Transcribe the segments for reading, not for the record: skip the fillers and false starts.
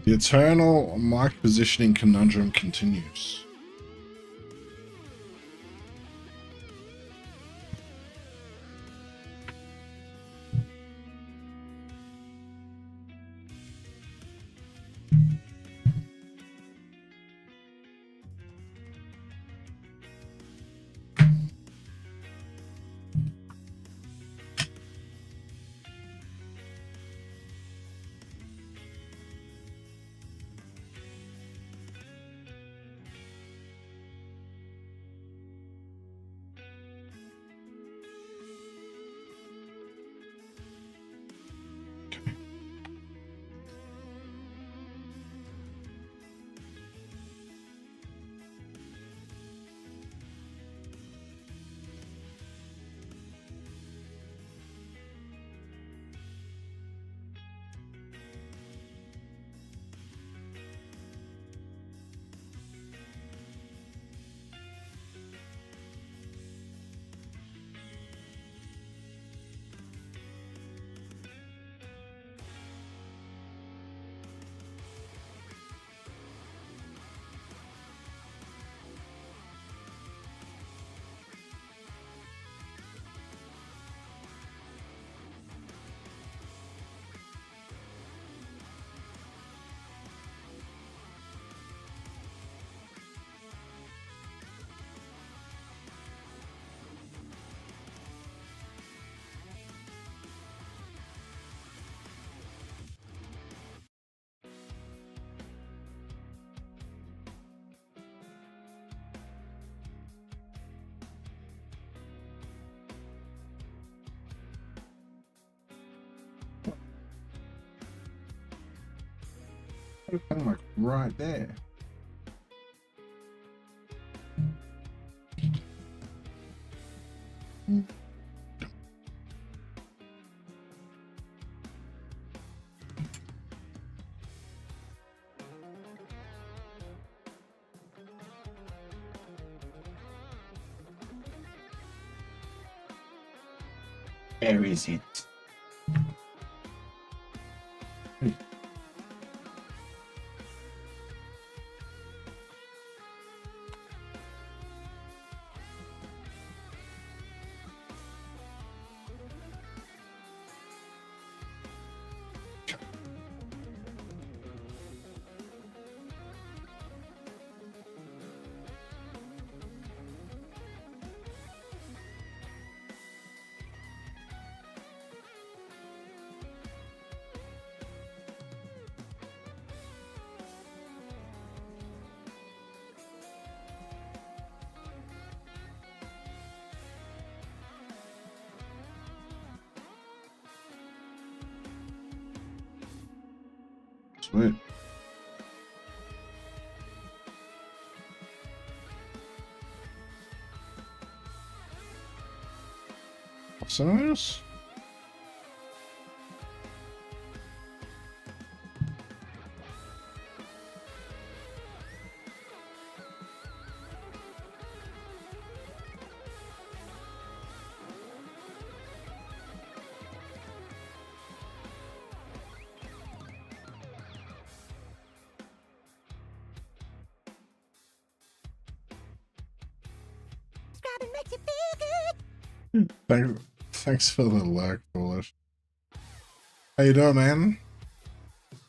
The eternal mic positioning conundrum continues. Kind of like right there. Where is it? Sweet. Size? Makes you feel good. Thanks for the lurk, Bullish. How you doing, man?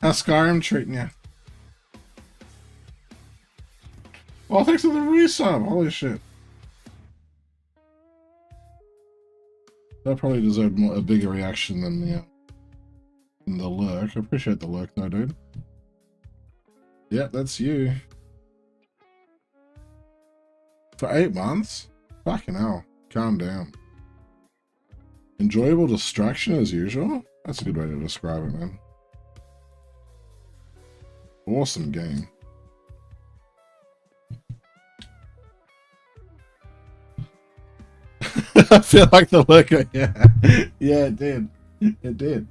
How's Skyrim treating you? Well, thanks for the resub. Holy shit. That probably deserved a bigger reaction than the lurk. I appreciate the lurk though, dude. Yeah, that's you. For 8 months? Fucking hell. Calm down. Enjoyable distraction as usual? That's a good way to describe it, man. Awesome game. I feel like the look. Yeah, yeah, it did. It did.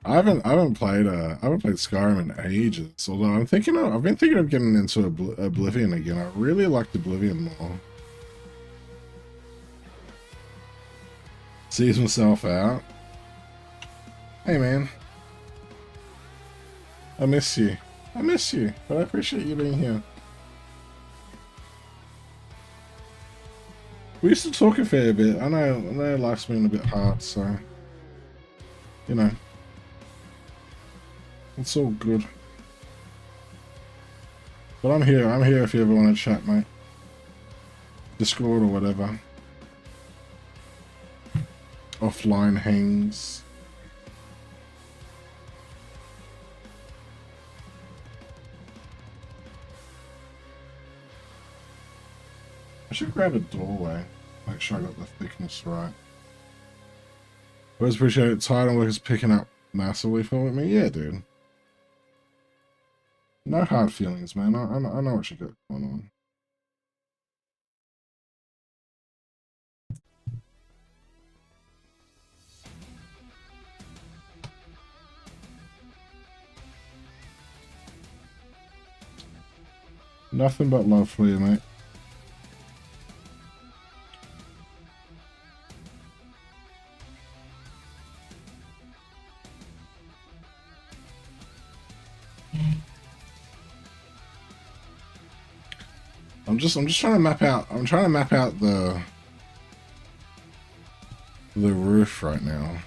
I haven't played Skyrim in ages. Although I've been thinking of getting into Oblivion again. I really liked Oblivion more. Sees myself out. Hey, man. I miss you. I miss you, but I appreciate you being here. We used to talk a fair bit. I know life's been a bit hard, so... You know. It's all good. But I'm here if you ever want to chat, mate. Discord or whatever. Offline hangs. I should grab a doorway. Make sure I got the thickness right. Always appreciate it. Tired and work is picking up massively for me. Yeah, dude. No hard feelings, man. I know what you got going on. Nothing but love for you, mate. I'm just trying to map out. I'm trying to map out the roof right now.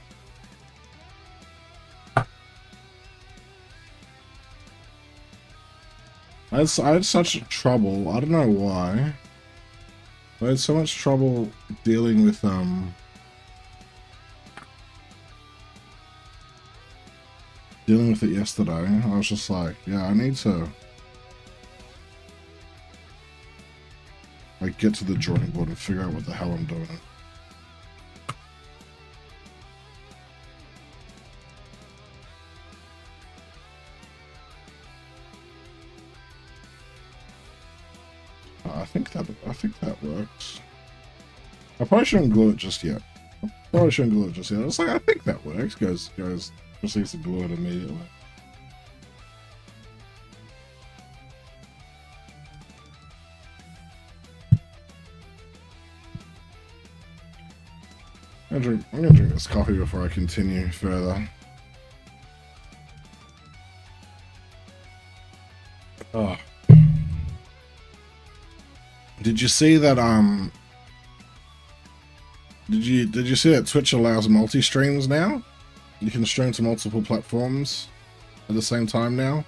I had such trouble. I don't know why. I had so much trouble dealing with it yesterday. I was just like, yeah, I need to like get to the drawing board and figure out what the hell I'm doing. I think that works. I probably shouldn't glue it just yet. I was like, I think that works. Guys proceeds to glue it immediately. I'm gonna drink this coffee before I continue further. Oh. Did you see that did you see that Twitch allows multi-streams now? You can stream to multiple platforms at the same time now.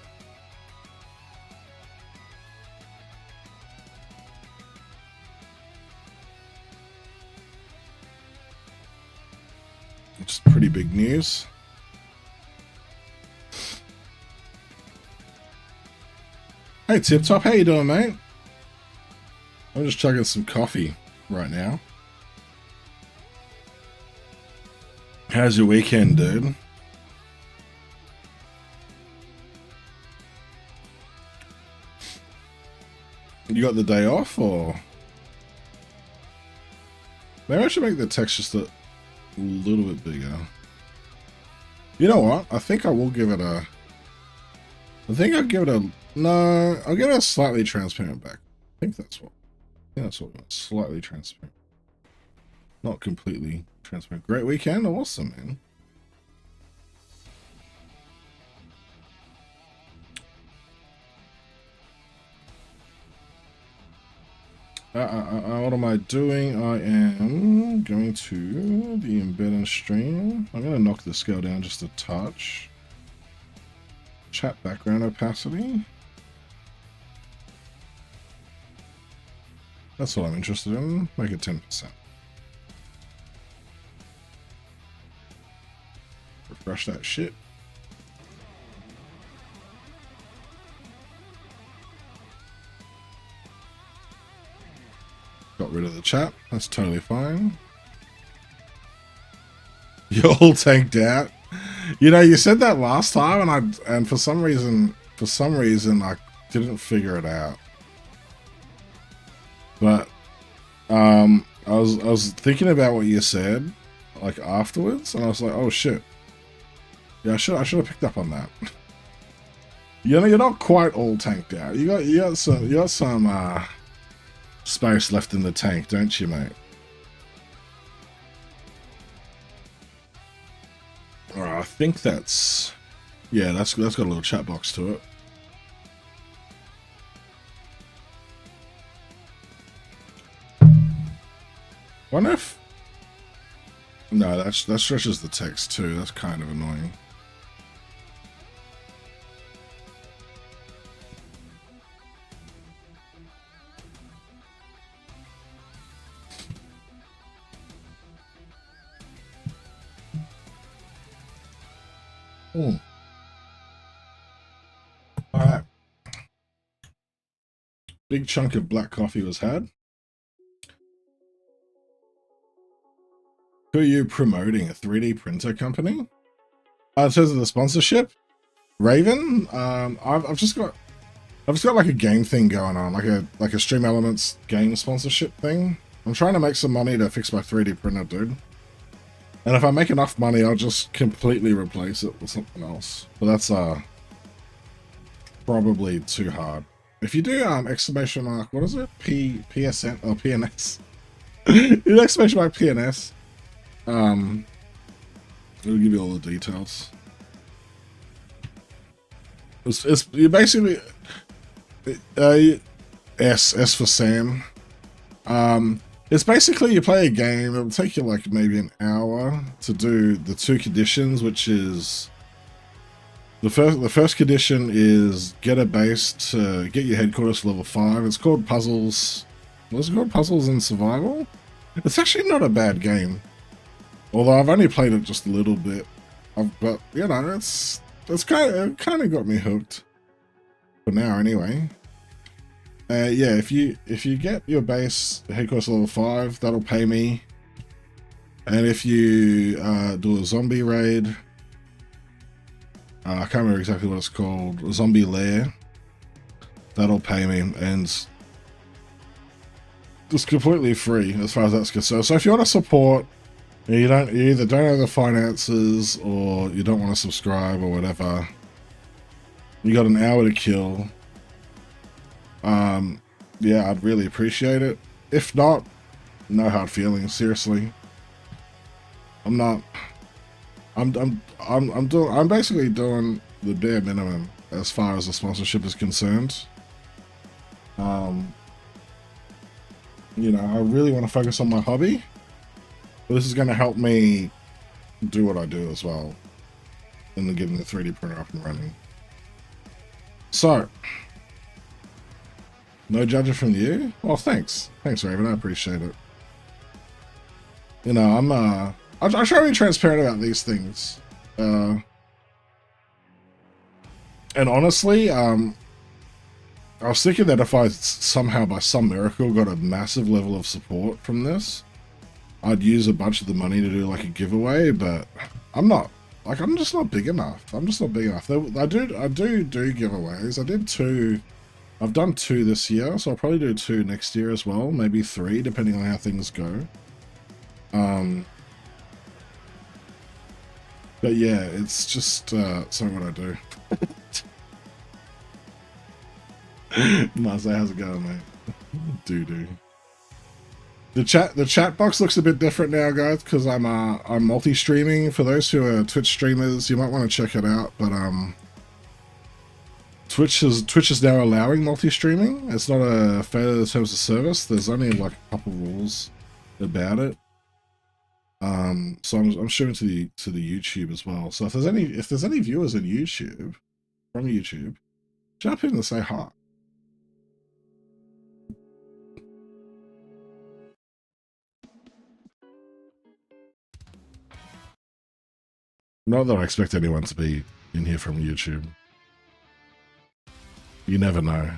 It's pretty big news. Hey Tip Top, how you doing, mate? I'm just chugging some coffee right now. How's your weekend, dude? You got the day off, or? Maybe I should make the text just a little bit bigger. You know what? I think I will give it a... No, I'll give it a slightly transparent back. I think that's what we want. Slightly transparent. Not completely transparent. Great weekend? Awesome, man. What am I doing? I am going to the embedded stream. I'm going to knock the scale down just a touch. Chat background opacity. That's what I'm interested in. Make it 10%. Refresh that shit. Got rid of the chat. That's totally fine. You're all tanked out. You know, you said that last time, and for some reason I didn't figure it out. But I was thinking about what you said, like afterwards, and I was like, oh shit. Yeah, I should have picked up on that. You know, you're not quite all tanked out. You got some space left in the tank, don't you, mate? Alright, think that's... Yeah, that's got a little chat box to it. Wonder if... No, that stretches the text too. That's kind of annoying. Alright. Big chunk of black coffee was had. Who are you promoting? A 3D printer company? In terms of the sponsorship, Raven. I've just got like a game thing going on, like a Stream Elements game sponsorship thing. I'm trying to make some money to fix my 3D printer, dude. And if I make enough money, I'll just completely replace it with something else. But that's probably too hard. If you do exclamation mark, what is it? PSN or PNS? You exclamation mark PNS. It'll give you all the details. It's you basically S for Sam. It's basically you play a game. It'll take you like maybe an hour to do the 2 conditions, which is the first condition is get a base to get your headquarters to level 5. It's called Puzzles. What's it called? Puzzles and Survival. It's actually not a bad game, although I've only played it just a little bit. But you know, it's kind of got me hooked for now, anyway. Yeah, if you get your base headquarters level 5, that'll pay me. And if you do a zombie raid, I can't remember exactly what it's called, a zombie lair, that'll pay me, and it's completely free as far as that's concerned. So if you want to support, you either don't have the finances or you don't want to subscribe or whatever, you got an hour to kill. Yeah, I'd really appreciate it. If not, no hard feelings, seriously. I'm basically doing the bare minimum as far as the sponsorship is concerned. You know, I really want to focus on my hobby, but this is going to help me do what I do as well, and then getting the 3D printer up and running. So, no judging from you? Well, thanks, Raven. I appreciate it. You know, I try to be transparent about these things. And honestly, I was thinking that if I somehow, by some miracle, got a massive level of support from this, I'd use a bunch of the money to do like a giveaway, but I'm not. Like, I'm just not big enough. I'm just not big enough. I do giveaways. I did 2. I've done 2 this year, so I'll probably do 2 next year as well. Maybe 3, depending on how things go. But yeah, it's just something what I do. Mazda, how's it going, mate? Doo-doo. The chat box looks a bit different now, guys, because I'm multi-streaming. For those who are Twitch streamers, you might want to check it out. But Twitch is now allowing multi-streaming. It's not a failure in terms of service. There's only like a couple rules about it. So I'm showing to the YouTube as well. So if there's any viewers in YouTube from YouTube, jump in and say hi. Not that I expect anyone to be in here from YouTube. You never know.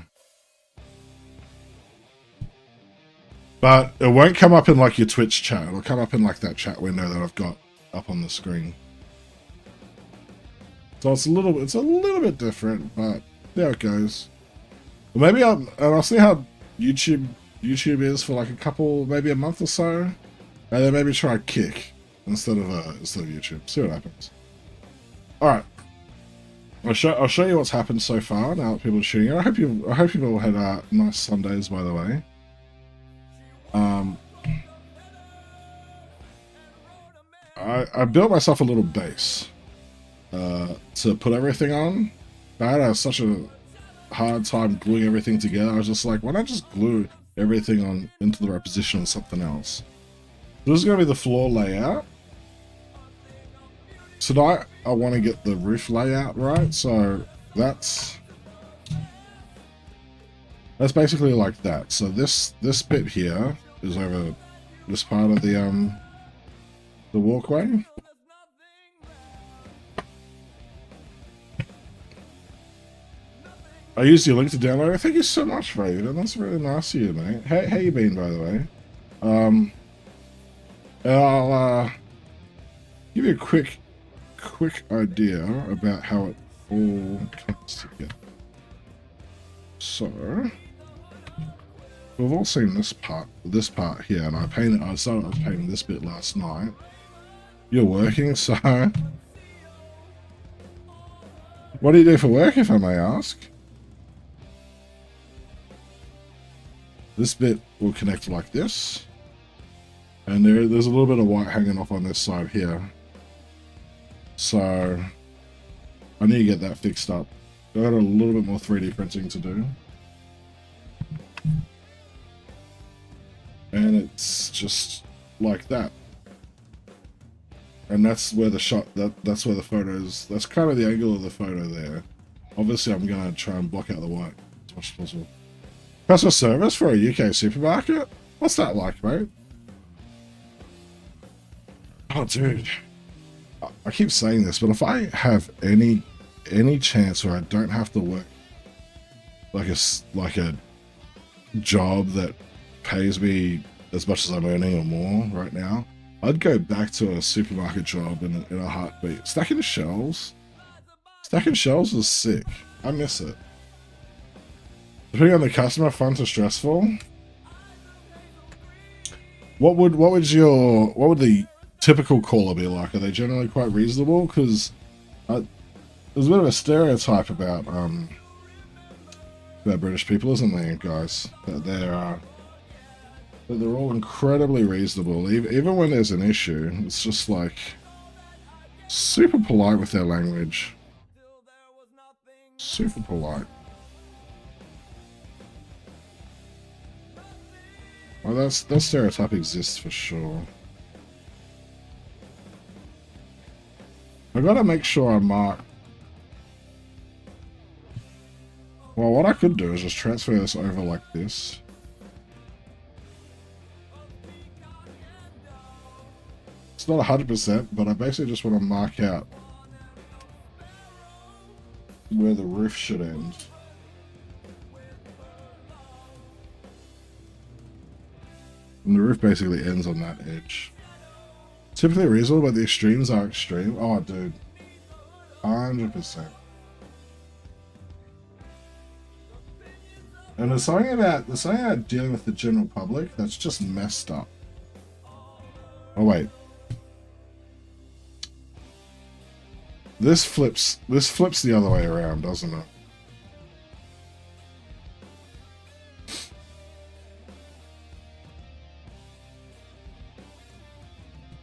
But it won't come up in like your Twitch chat. It'll come up in like that chat window that I've got up on the screen. So it's a little bit different, but there it goes. Well, maybe I'll see how YouTube is for like maybe a month or so, and then maybe try Kick instead of YouTube. See what happens. All right. I'll show you what's happened so far now that people are shooting it. I hope you've all had nice Sundays, by the way. I built myself a little base. to put everything on. I had such a hard time gluing everything together. I was just like, why not just glue everything on into the right position on something else? So this is going to be the floor layout. So now I want to get the roof layout right. So that's basically like that. So this bit here is over this part of the walkway. I used your link to download it. Thank you so much, Raven. That's really nice of you, mate. How you been, by the way? I'll give you a quick idea about how it all comes together. So we've all seen this part here, and I started painting this bit last night. You're working, so what do you do for work, if I may ask? This bit will connect like this, and there's a little bit of white hanging off on this side here. So I need to get that fixed up. I've got a little bit more 3D printing to do. And it's just like that. And that's where the shot, that's where the photos, that's kind of the angle of the photo there. Obviously I'm going to try and block out the white as much as possible. Customer service for a UK supermarket? What's that like, mate? Oh, dude. I keep saying this, but if I have any chance where I don't have to work like a job that pays me as much as I'm earning or more right now, I'd go back to a supermarket job in a heartbeat. Stacking shelves is sick. I miss it. Depending on the customer, fun to stressful. What would the typical caller be like? Are they generally quite reasonable? Because there's a bit of a stereotype about British people, isn't there, guys? That they're all incredibly reasonable. Even when there's an issue, it's just like super polite with their language. Super polite. Well, that stereotype exists for sure. I gotta make sure I mark. Well, what I could do is just transfer this over like this. It's not 100%, but I basically just want to mark out where the roof should end. And the roof basically ends on that edge. Typically reasonable, but the extremes are extreme. Oh, dude. 100%. And there's something about dealing with the general public that's just messed up. Oh, wait. This flips the other way around, doesn't it?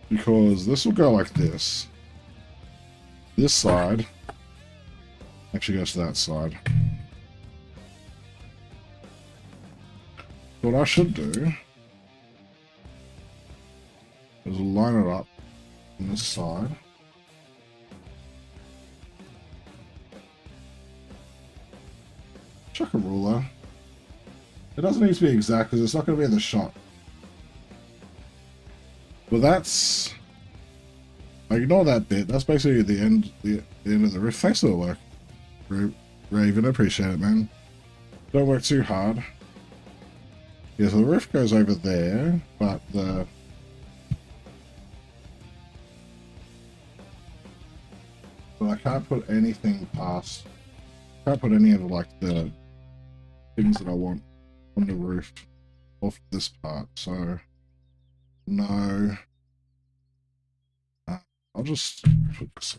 Because this will go like this. This side actually goes to that side. What I should do is line it up on this side. Chuck a ruler. It doesn't need to be exact because it's not going to be in the shot. But that's... ignore that bit. That's basically the end of the roof. Thanks for the work, Raven. I appreciate it, man. Don't work too hard. Yeah, so the roof goes over there, but the... But I can't put anything past... Can't put any of, like, the things that I want on the roof off this part, so... No. I'll just put this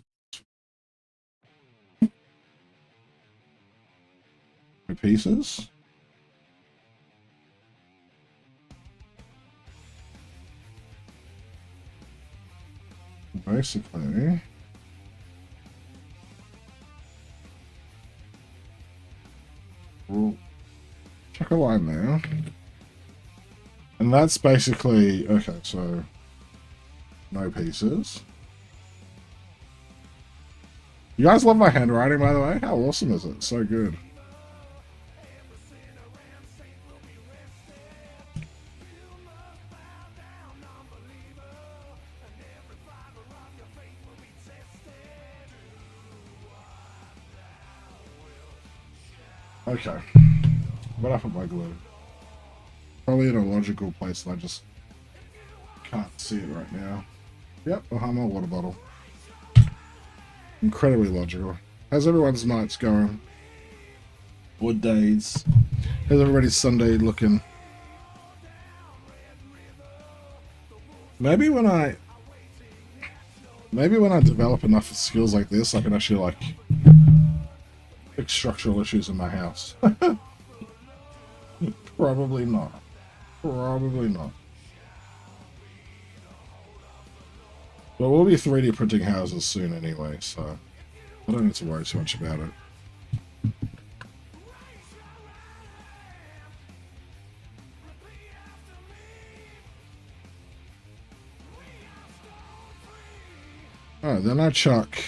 in pieces. Basically, a line there. And that's basically... Okay, so... No pieces. You guys love my handwriting, by the way? How awesome is it? So good. Okay. Where I put my glue? Probably in a logical place and I just can't see it right now. Yep, behind my water bottle. Incredibly logical. How's everyone's nights going? Or days? How's everybody's Sunday looking? Maybe when I develop enough skills like this, I can actually like fix structural issues in my house. Probably not. Probably not. But we'll be 3D printing houses soon anyway, so I don't need to worry too much about it. Alright, then I chuck...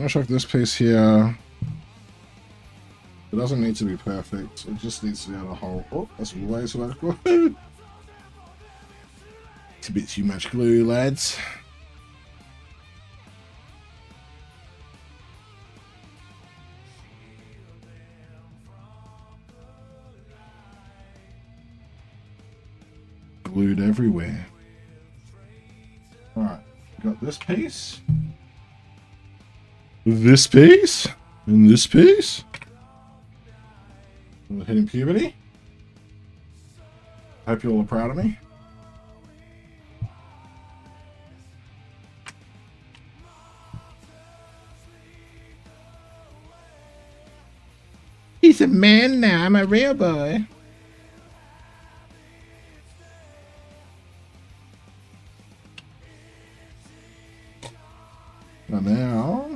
I'll chuck this piece here. It doesn't need to be perfect. It just needs to be on a hole. Oh, that's way too much glue. It's a bit too much glue, lads. Glued everywhere. Alright, got this piece. This piece. And this piece. Hitting puberty. Hope you all are proud of me. He's a man now. I'm a real boy. And now...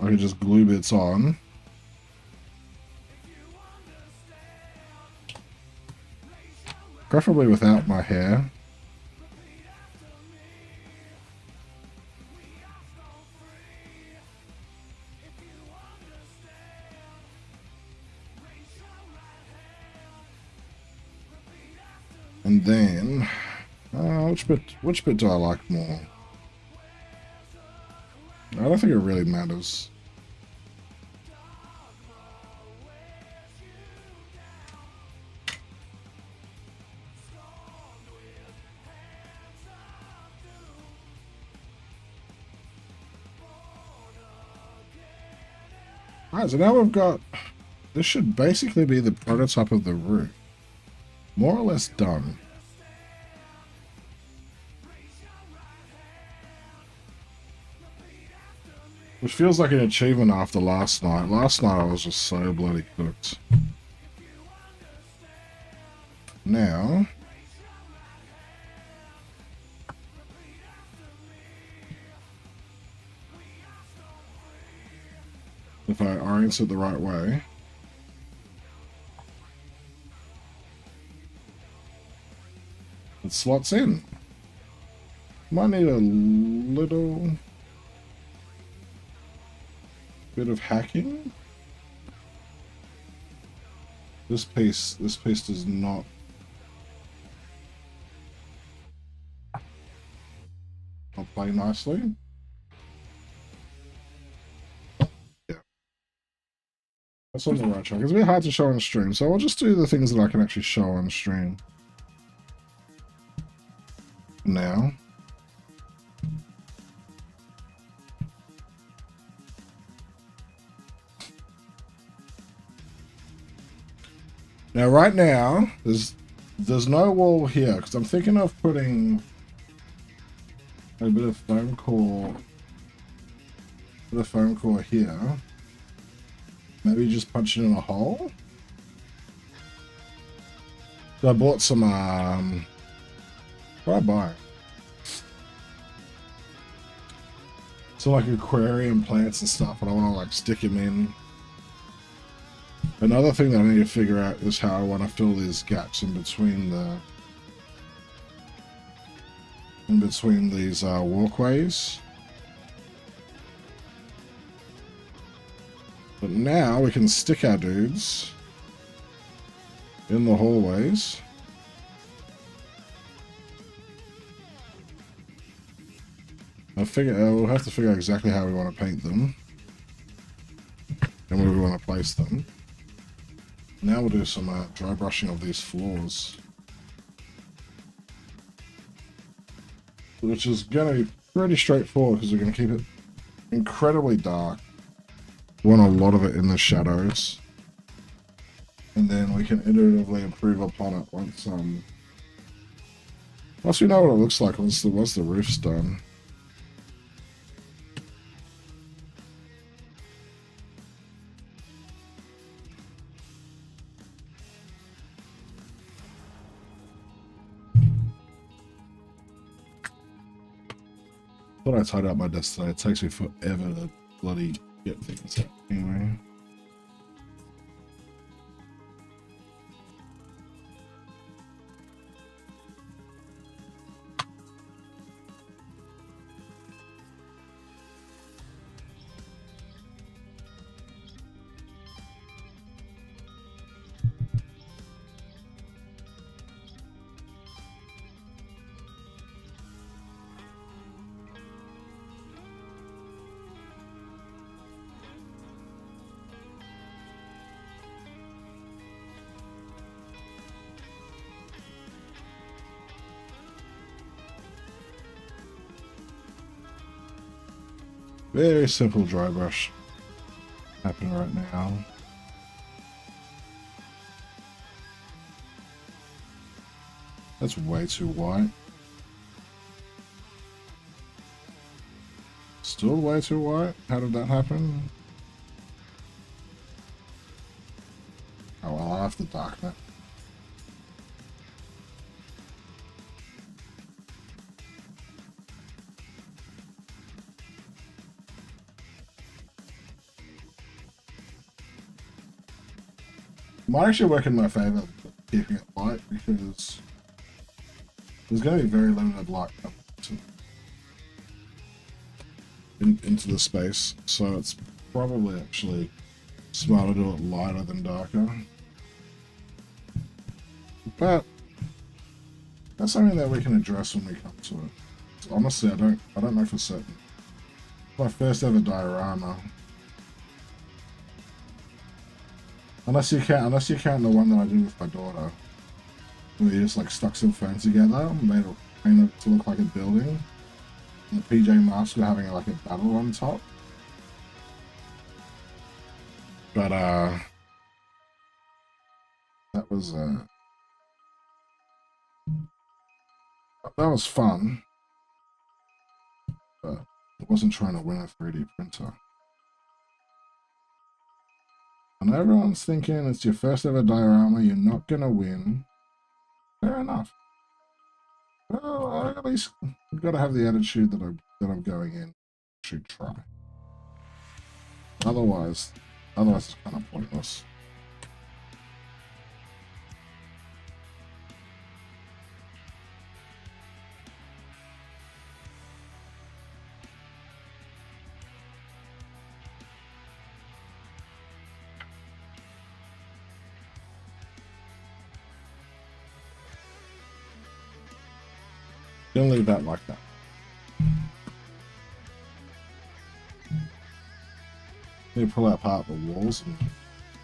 I can just glue bits on. Preferably without my hair. And then, which bit do I like more? I don't think it really matters. Alright, so now we've got... This should basically be the prototype of the roof. More or less done. Which feels like an achievement after last night. Last night I was just so bloody cooked. Now... if I orient it the right way... it slots in. Might need a little bit of hacking. This piece does not play nicely. Yeah. That's on the right track. It's a bit hard to show on stream, so I'll just do the things that I can actually show on stream. Now. Now, right now, there's no wall here, because I'm thinking of putting a bit of foam core, here. Maybe just punch it in a hole. So I bought some, what did I buy? So like aquarium plants and stuff, and I want to like stick them in. Another thing that I need to figure out is how I want to fill these gaps in between these walkways. But now we can stick our dudes in the hallways. We'll have to figure out exactly how we want to paint them and where we want to place them. Now we'll do some dry brushing of these floors, which is going to be pretty straightforward because we're going to keep it incredibly dark. We want a lot of it in the shadows, and then we can iteratively improve upon it once we know what it looks like once the roof's done. Thought I tied up my desk today. It takes me forever to bloody get things out anyway. Very simple dry brush happening right now. That's way too white. Still way too white? How did that happen? Oh well, I'll have to darken it. Might actually work in my favor keeping it light because there's going to be very limited light into the space, so it's probably actually smarter to do it lighter than darker. But that's something that we can address when we come to it. Honestly, I don't know for certain. My first ever diorama. Unless you count the one that I did with my daughter, where you just like stuck some ferns together, made it to look like a building, and the PJ Masks were having like a battle on top. But that was fun, but I wasn't trying to win a 3D printer. And everyone's thinking it's your first ever diorama, you're not gonna win. Fair enough. Well, at least you've got to have the attitude that I'm going in. Should try. Otherwise it's kind of pointless. Gonna leave that like that. Need to pull out part of the walls and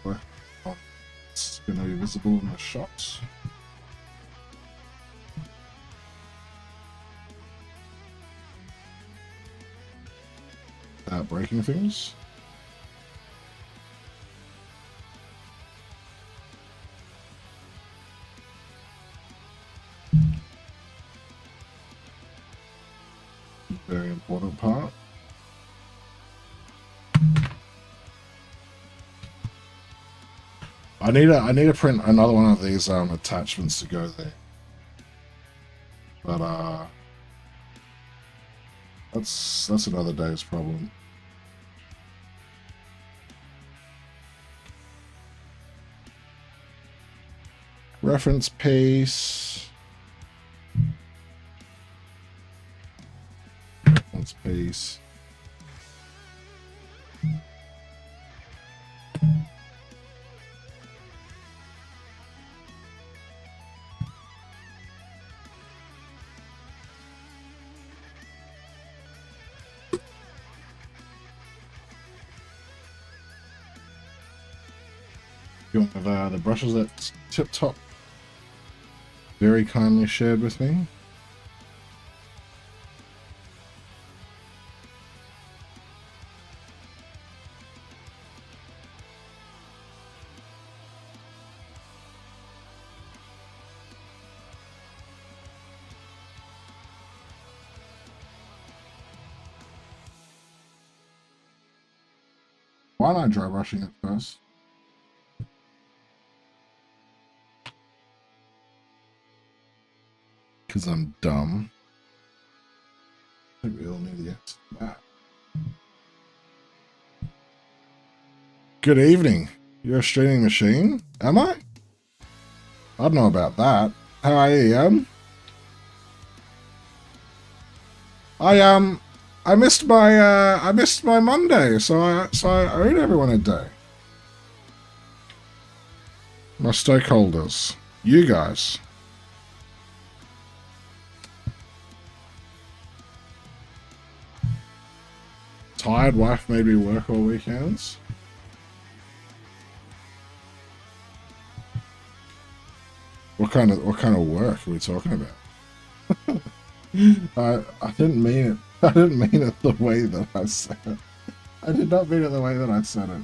work on it's gonna be visible in the shots. Without breaking things. Very important part. I I need to print another one of these attachments to go there. But that's another day's problem. Reference piece. Reference piece. You have the brushes that Tip Top very kindly shared with me. Why not dry brushing it first? Because I'm dumb. I think we all need to get to that. Good evening. You're a streaming machine? Am I? I don't know about that. How are you, I missed my Monday, so I owed everyone a day. My stakeholders. You guys. Tired wife made me work all weekends. What kind of work are we talking about? I didn't mean it. I didn't mean it the way that I said it. I did not mean it the way that I said it.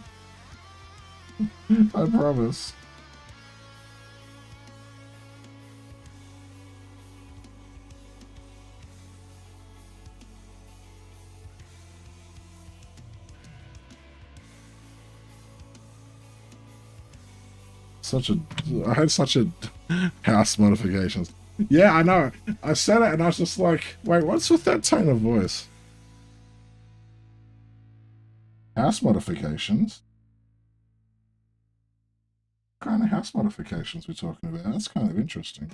I promise. I had such a house modifications. Yeah, I know. I said it and I was just like, wait, what's with that tone of voice? House modifications? What kind of house modifications we're talking about? That's kind of interesting.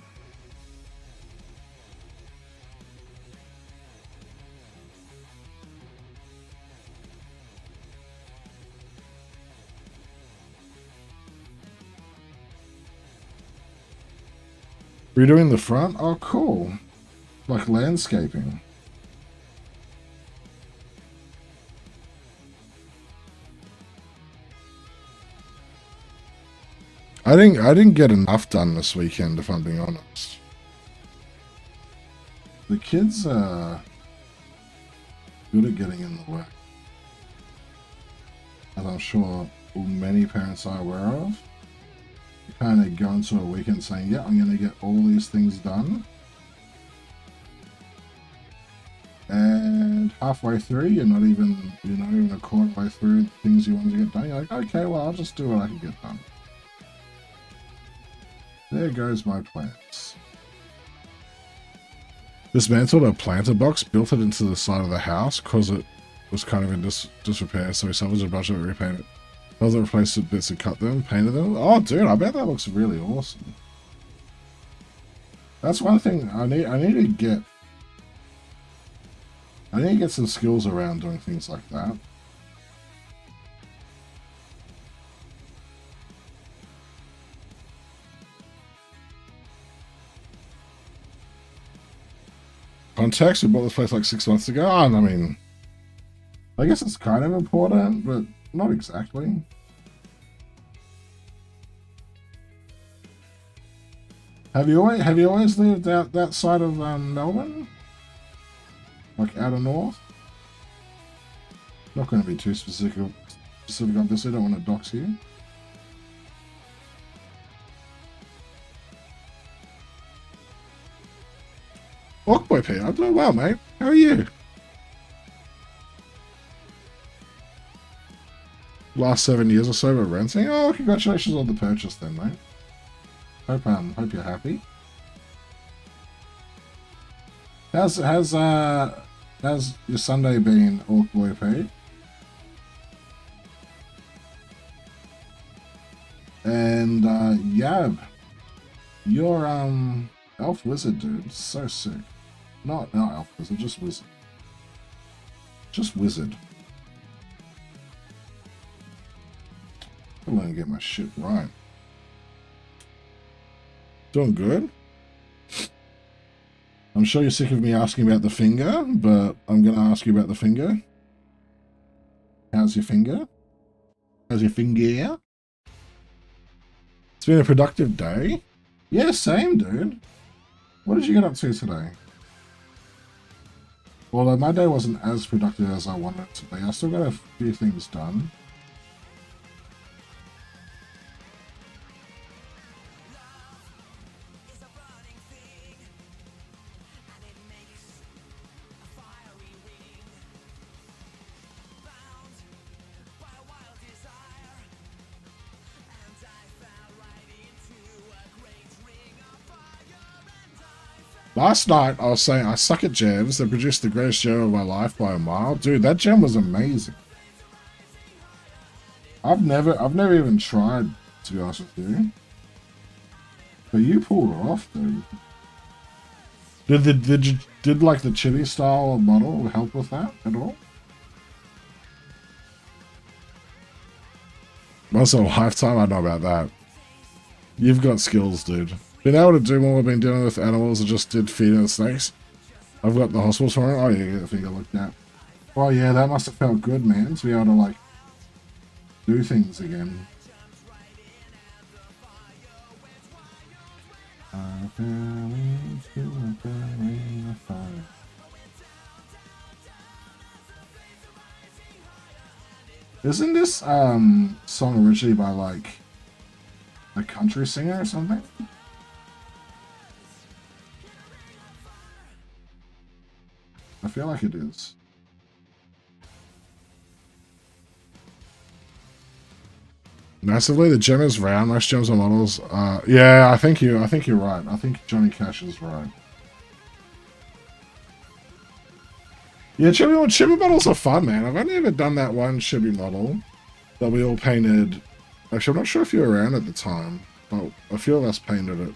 Redoing the front? Oh, cool. Like landscaping. I didn't get enough done this weekend, if I'm being honest. The kids are good at getting in the way. As I'm sure many parents are aware of. You kind of go into a weekend saying, yeah, I'm going to get all these things done. And halfway through, you're not even a quarter way through things you wanted to get done. You're like, okay, well, I'll just do what I can get done. There goes my plants. Dismantled a planter box, built it into the side of the house because it was kind of in disrepair, so we salvaged a bunch of it, repainted it. Further replaced the bits and cut them, painted them. Oh, dude, I bet that looks really awesome. That's one thing I need to get. I need to get some skills around doing things like that. Context, we bought this place like 6 months ago. Oh, and I mean, I guess it's kind of important, but not exactly. Have you always lived out that side of Melbourne? Like out of north? Not going to be too specific on this. I don't want to dox you. Walkboy P, I'm doing well, mate. How are you? last 7 years or so, but renting. Oh, congratulations on the purchase then, mate. Hope you're happy. How's your Sunday been, Orc Boy Pete? And Yab, you're elf wizard, dude. So sick. Not elf wizard, just wizard. Just wizard. I'm gonna get my shit right. Doing good. I'm sure you're sick of me asking about the finger, but I'm gonna ask you about the finger. How's your finger? How's your finger? It's been a productive day. Yeah, same, dude. What did you get up to today? Well, my day wasn't as productive as I wanted it to be. I still got a few things done. Last night, I was saying I suck at gems. They produced the greatest gem of my life by a mile. Dude, that gem was amazing. I've never even tried, to be honest with you. But you pulled it off, dude. Did like the chibi style model help with that at all? Once in a lifetime, I know about that. You've got skills, dude. Been able to do more. I've been dealing with animals. I just did feeding the snakes. I've got the hospital tomorrow. Oh yeah, get the finger looked at. Oh yeah, that must have felt good, man, to be able to like do things again. Isn't this song originally by like a country singer or something? I feel like it is. Massively, the gem is round. Most gems are models. Yeah, I think you're right. I think Johnny Cash is right. Yeah, chibi models are fun, man. I've only ever done that one chibi model that we all painted. Actually, I'm not sure if you were around at the time, but a few of us painted it.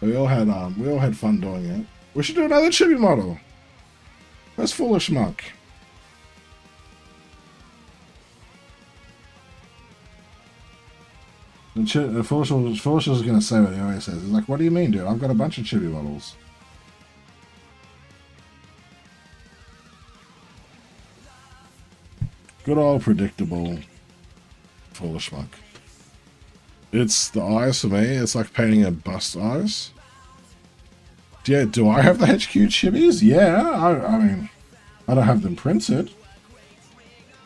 We all had fun doing it. We should do another chibi model. That's foolish monk. And Foolish is going to say what he always says. He's like, what do you mean, dude? I've got a bunch of chibi models. Good old predictable Foolish monk. It's the eyes for me. It's like painting a bust eyes. Yeah, do I have the HQ chibis? Yeah, I mean, I don't have them printed.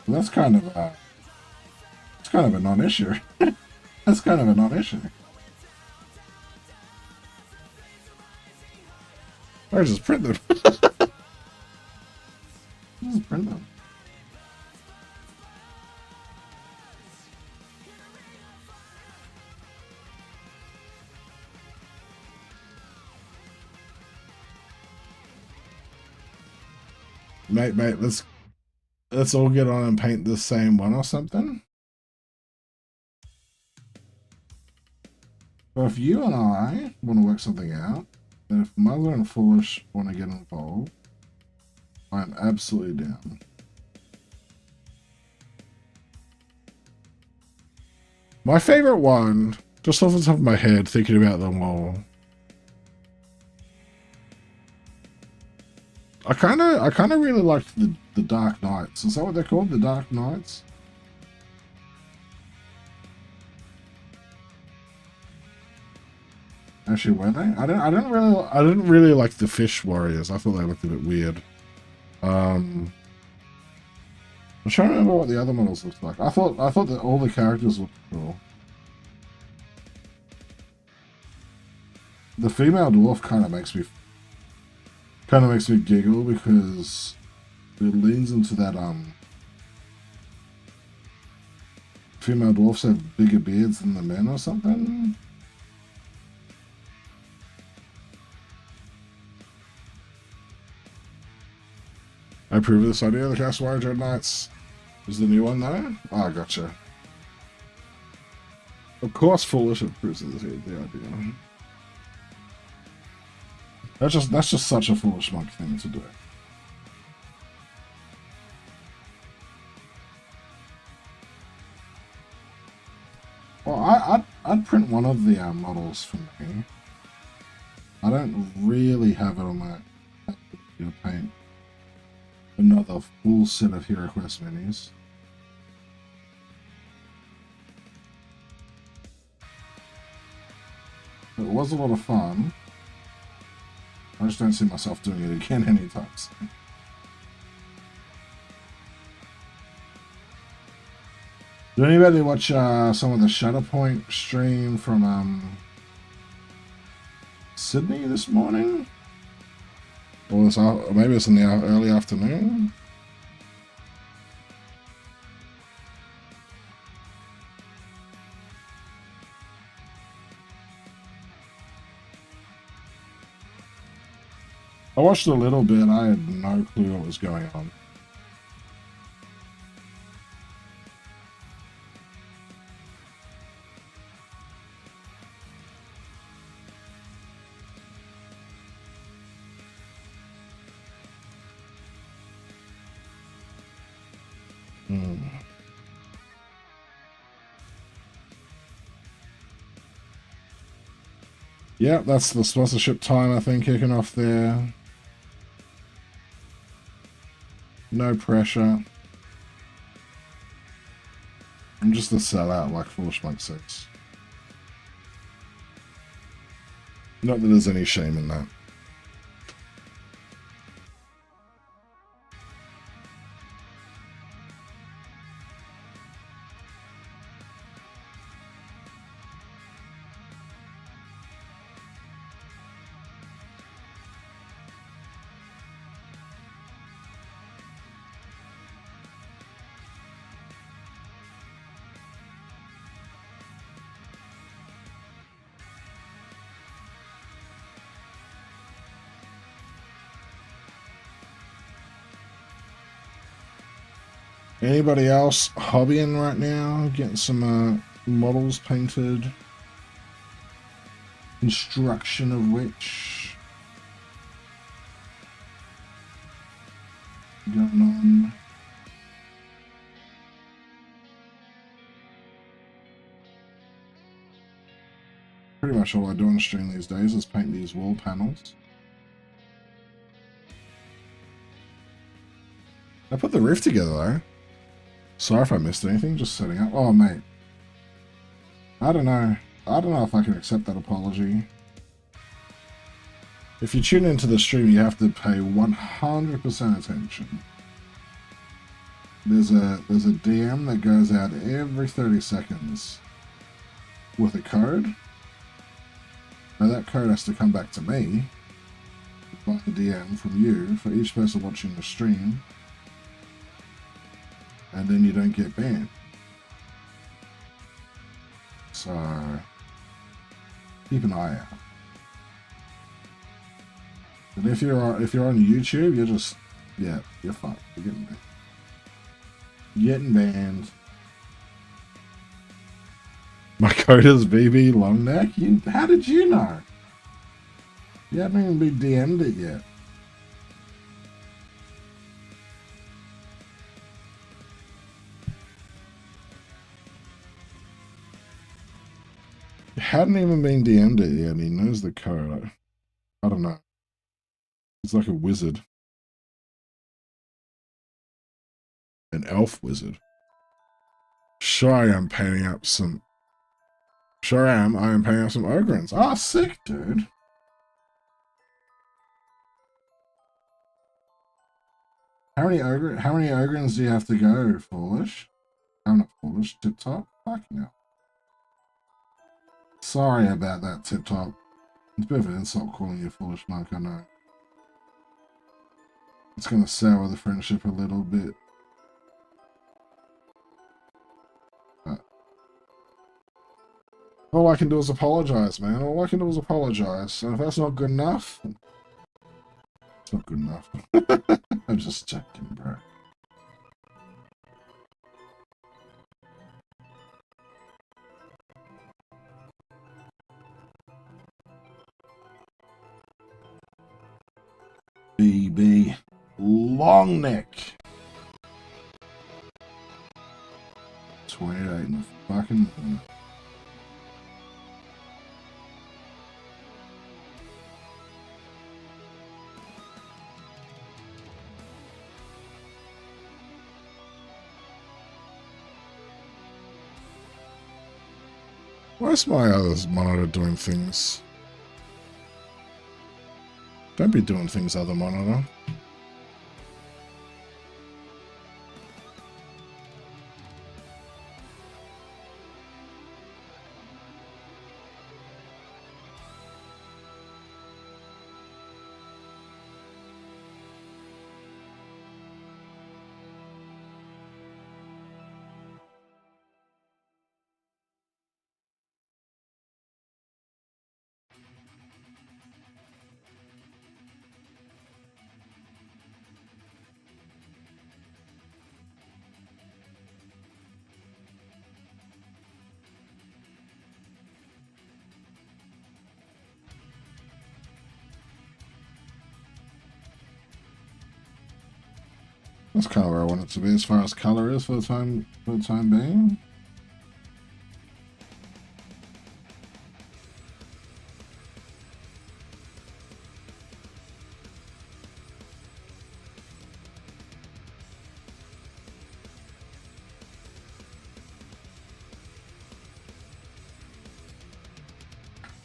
But that's kind of a non-issue. That's kind of a non-issue. I just print them. Just print them. Mate, let's all get on and paint the same one or something. But if you and I want to work something out, and if Mother and Foolish want to get involved, I'm absolutely down. My favorite one, just off the top of my head, thinking about them all, I kind of really liked the Dark Knights. Is that what they're called? The Dark Knights? Actually, were they? I didn't really like the Fish Warriors. I thought they looked a bit weird. I'm trying to remember what the other models looked like. I thought that all the characters looked cool. The female dwarf kind of makes me giggle because it leans into that female dwarfs have bigger beards than the men or something? I approve of this idea. The Cast Warrior Dread Knights is the new one, though? Ah, gotcha. Of course, Foolish approves of the idea. That's just such a foolish monk thing to do. Well, I'd print one of the models for me. I don't really have it on my paint. Another full set of Hero Quest minis. It was a lot of fun. I just don't see myself doing it again anytime soon. Did anybody watch some of the Shatterpoint stream from Sydney this morning? Or maybe it's in the early afternoon? I watched a little bit. I had no clue what was going on. Yeah, that's the sponsorship time, I think, kicking off there. No pressure. I'm just a sellout like Foolish Monk 6. Not that there's any shame in that. Anybody else hobbying right now? Getting some models painted? Construction of which going on? Pretty much all I do on stream these days is paint these wall panels. I put the roof together though. Sorry if I missed anything, just setting up. Oh, mate. I don't know. I don't know if I can accept that apology. If you tune into the stream, you have to pay 100% attention. There's a DM that goes out every 30 seconds with a code. Now that code has to come back to me by the DM from you for each person watching the stream. And then you don't get banned. So keep an eye out. But if you're on YouTube, you're just you're fucked. You're getting banned. Getting banned. My code is BB Longneck. How did you know? You haven't even been DM'd it yet. Hadn't even been DM'd it yet, and he knows the code. I don't know. He's like a wizard. An elf wizard. Sure I am painting up some... Sure am, I am painting up some Ogrins. Ah, sick, dude. How many Ogrins do you have to go, Foolish? I'm not Foolish, Tip Top? Fucking hell. Sorry about that, Tip Top. It's a bit of an insult calling you a foolish monk, I know. It's gonna sour the friendship a little bit. But all I can do is apologize, man. All I can do is apologize. And if that's not good enough, it's not good enough. I'm just checking, bro. BB. Long neck. 28 and fucking... Where's my other monitor doing things? Don't be doing things, other monitor. That's kind of where I want it to be as far as color is for the time being.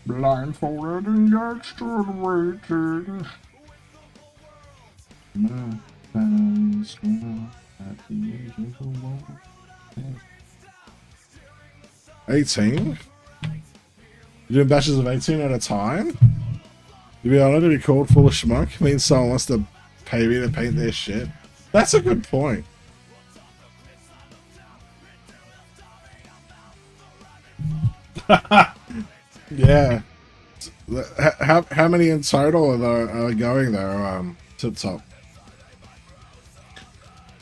Blindfolded and extravated. No thanks, well, at the age of the world. 18? You're doing batches of 18 at a time? To be honest, to be called full of schmuck means someone wants to pay me to paint their shit. That's a good point. Yeah. How many in total are going there? Tip top.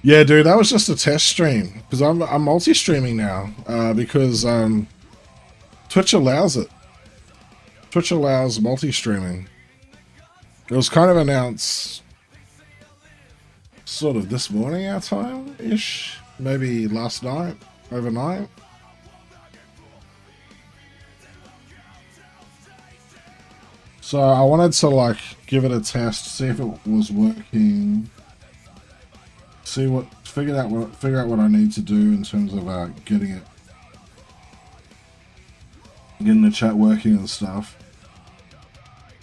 Yeah, dude, that was just a test stream because I'm multi-streaming now because Twitch allows it. Twitch allows multi-streaming. It was kind of announced sort of this morning our time-ish, maybe last night, overnight. So I wanted to like give it a test, see if it was working, figure out what I need to do in terms of getting the chat working and stuff.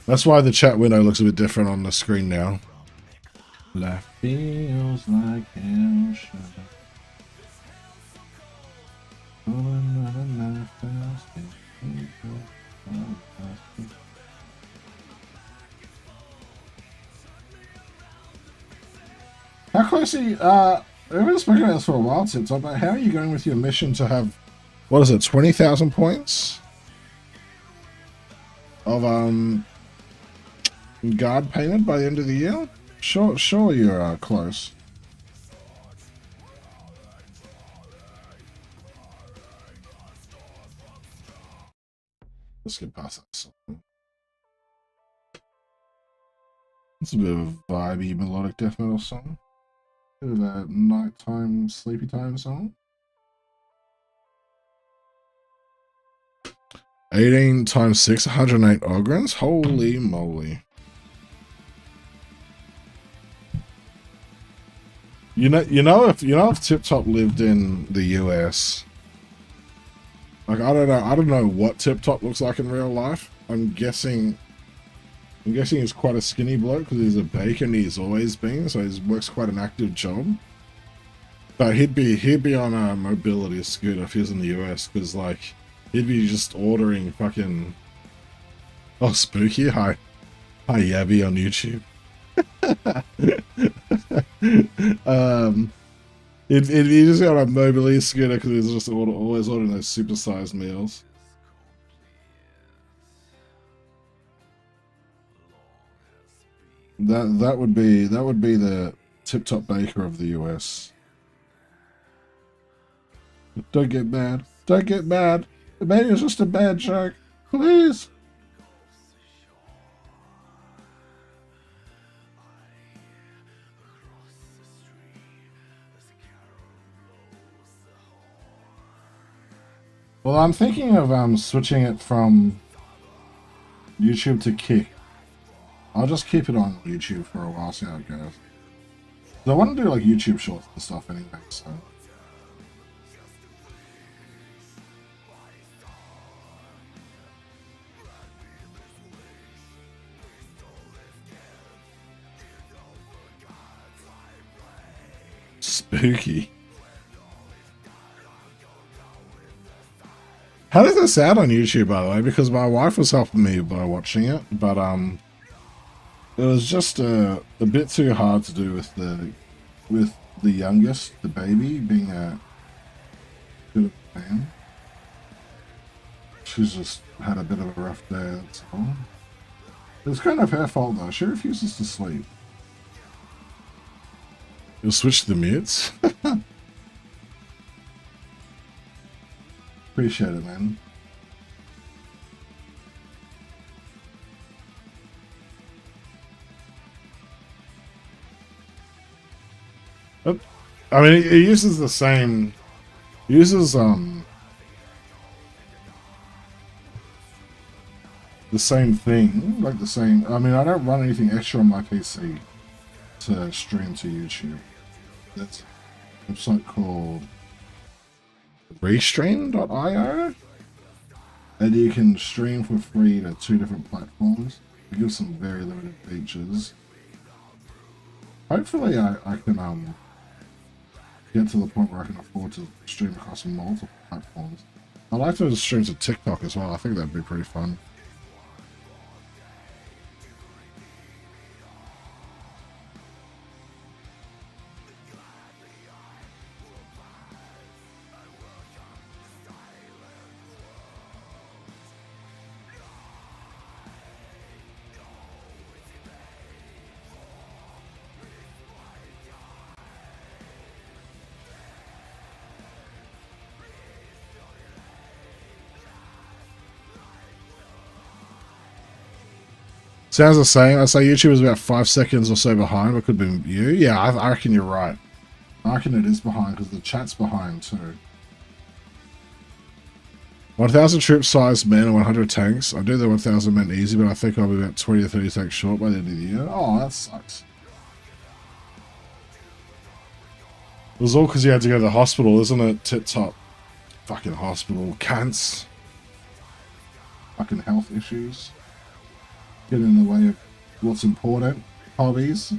That's why the chat window looks a bit different on the screen now. Life feels like hell. How close are you? We've been speaking about this for a while, Tips. But how are you going with your mission to have, what is it, 20,000 points of guard painted by the end of the year? Sure, you're close. Let's get past that. It's a bit of a vibey melodic death metal song. Bit of that nighttime, sleepy time song. 18 times 6, 108 Ogrins. Holy moly! You know if Tip Top lived in the US, like I don't know what Tip Top looks like in real life. I'm guessing he's quite a skinny bloke because he's a baker and he's always been, so he works quite an active job. But he'd be on a mobility scooter if he was in the US, because like he'd be just ordering fucking spooky hi Yabby on YouTube. It'd be just on a mobility scooter because he's just always ordering those supersized meals. That would be the Tip Top Baker of the US. Don't get mad. Don't get mad. Maybe it's just a bad joke. Please. Well, I'm thinking of switching it from YouTube to Kick. I'll just keep it on YouTube for a while, see how it goes. I want to do like YouTube shorts and stuff anyway, so. Spooky. How does this sound on YouTube, by the way? Because my wife was helping me by watching it, but it was just a bit too hard to do with the youngest, the baby, being a bit of a fan. She's just had a bit of a rough day, that's all. It's kind of her fault though. She refuses to sleep. You'll switch to the mutes? Appreciate it, man. I mean, it uses the same... Uses, the same thing. Like the same... I mean, I don't run anything extra on my PC to stream to YouTube. That's a website called Restream.io, and you can stream for free to 2 different platforms. It gives some very limited features. Hopefully I can get to the point where I can afford to stream across multiple platforms. I'd like to stream to TikTok as well. I think that'd be pretty fun. Sounds the same. I say YouTube is about 5 seconds or so behind. It could be you. Yeah, I reckon you're right. I reckon it is behind because the chat's behind too. 1,000 troop sized men and 100 tanks. I do the 1,000 men easy, but I think I'll be about 20 or 30 tanks short by the end of the year. Oh, that sucks. It was all because you had to go to the hospital, isn't it? Tip top. Fucking hospital. Cants. Fucking health issues. Get in the way of what's important. Hobbies.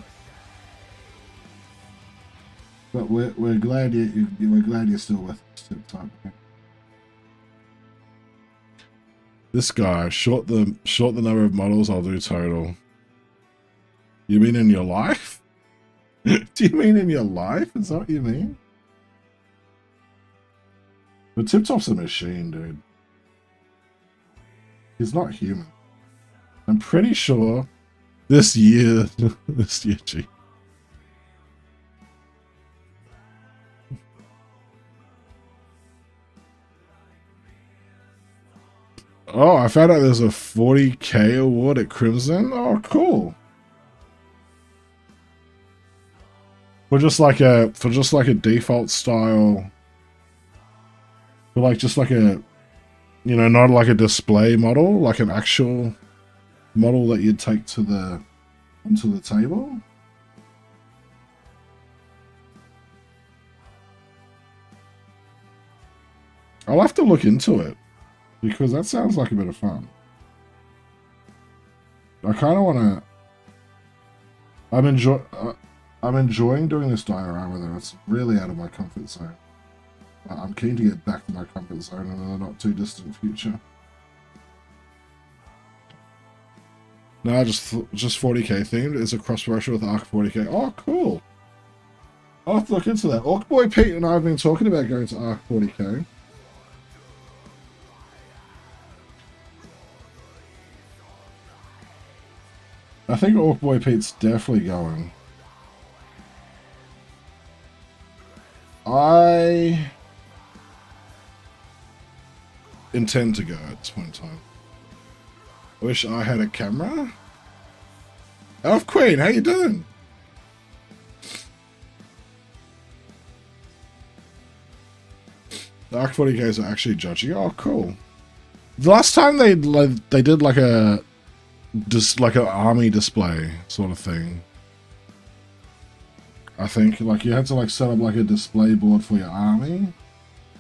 But we're glad we're glad you're still with us, Tip top. This guy, short the number of models I'll do total. You mean in your life? Do you mean in your life? Is that what you mean? But Tip Top's a machine, dude. He's not human. I'm pretty sure this year, gee. Oh, I found out there's a 40K award at Crimson. Oh, cool. For just like a default style, for like just like a, you know, not like a display model, like an actual model that you'd take to the onto the table. I'll have to look into it because that sounds like a bit of fun. I kind of want to. I'm enjoying doing this diorama though. It's really out of my comfort zone. I'm keen to get back to my comfort zone in a not too distant future. No, just 40K themed. It's a cross promotion with Arc 40K. Oh, cool. I'll have to look into that. Orcboy Pete and I have been talking about going to Arc 40K. I think Orc Boy Pete's definitely going. I intend to go at this point in time. I wish I had a camera. Elf Queen, how you doing? The Arc 40Ks are actually judging. Oh, cool. The last time they did like a just like an army display sort of thing. I think like you had to like set up like a display board for your army,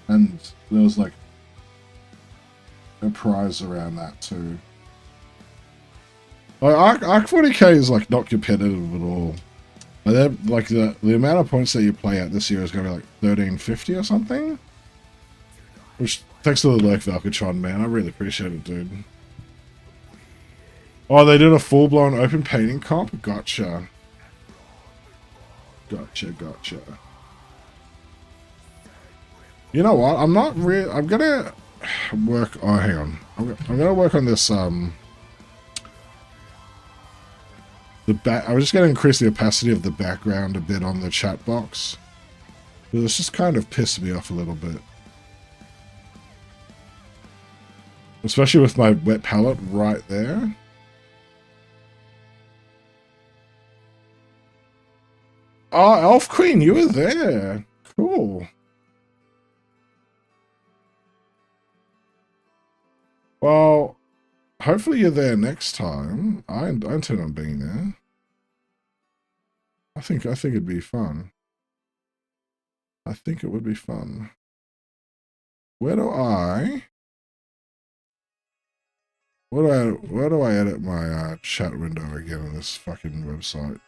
and there was like a prize around that too. Like Arc 40K is like not competitive at all. Like the amount of points that you play at this year is going to be like 1350 or something. Which, thanks to the Lurk Valkatron, man. I really appreciate it, dude. Oh, they did a full-blown open painting comp? Gotcha. Gotcha. You know what? I'm not really... I'm gonna work... Oh, hang on. I'm gonna work on this, I'm just gonna increase the opacity of the background a bit on the chat box. Because it's just kind of pissed me off a little bit. Especially with my wet palette right there. Oh, Elf Queen, you were there. Cool. Well, hopefully you're there next time. I intend on being there. I think it'd be fun. I think it would be fun. Where do I edit my chat window again on this fucking website?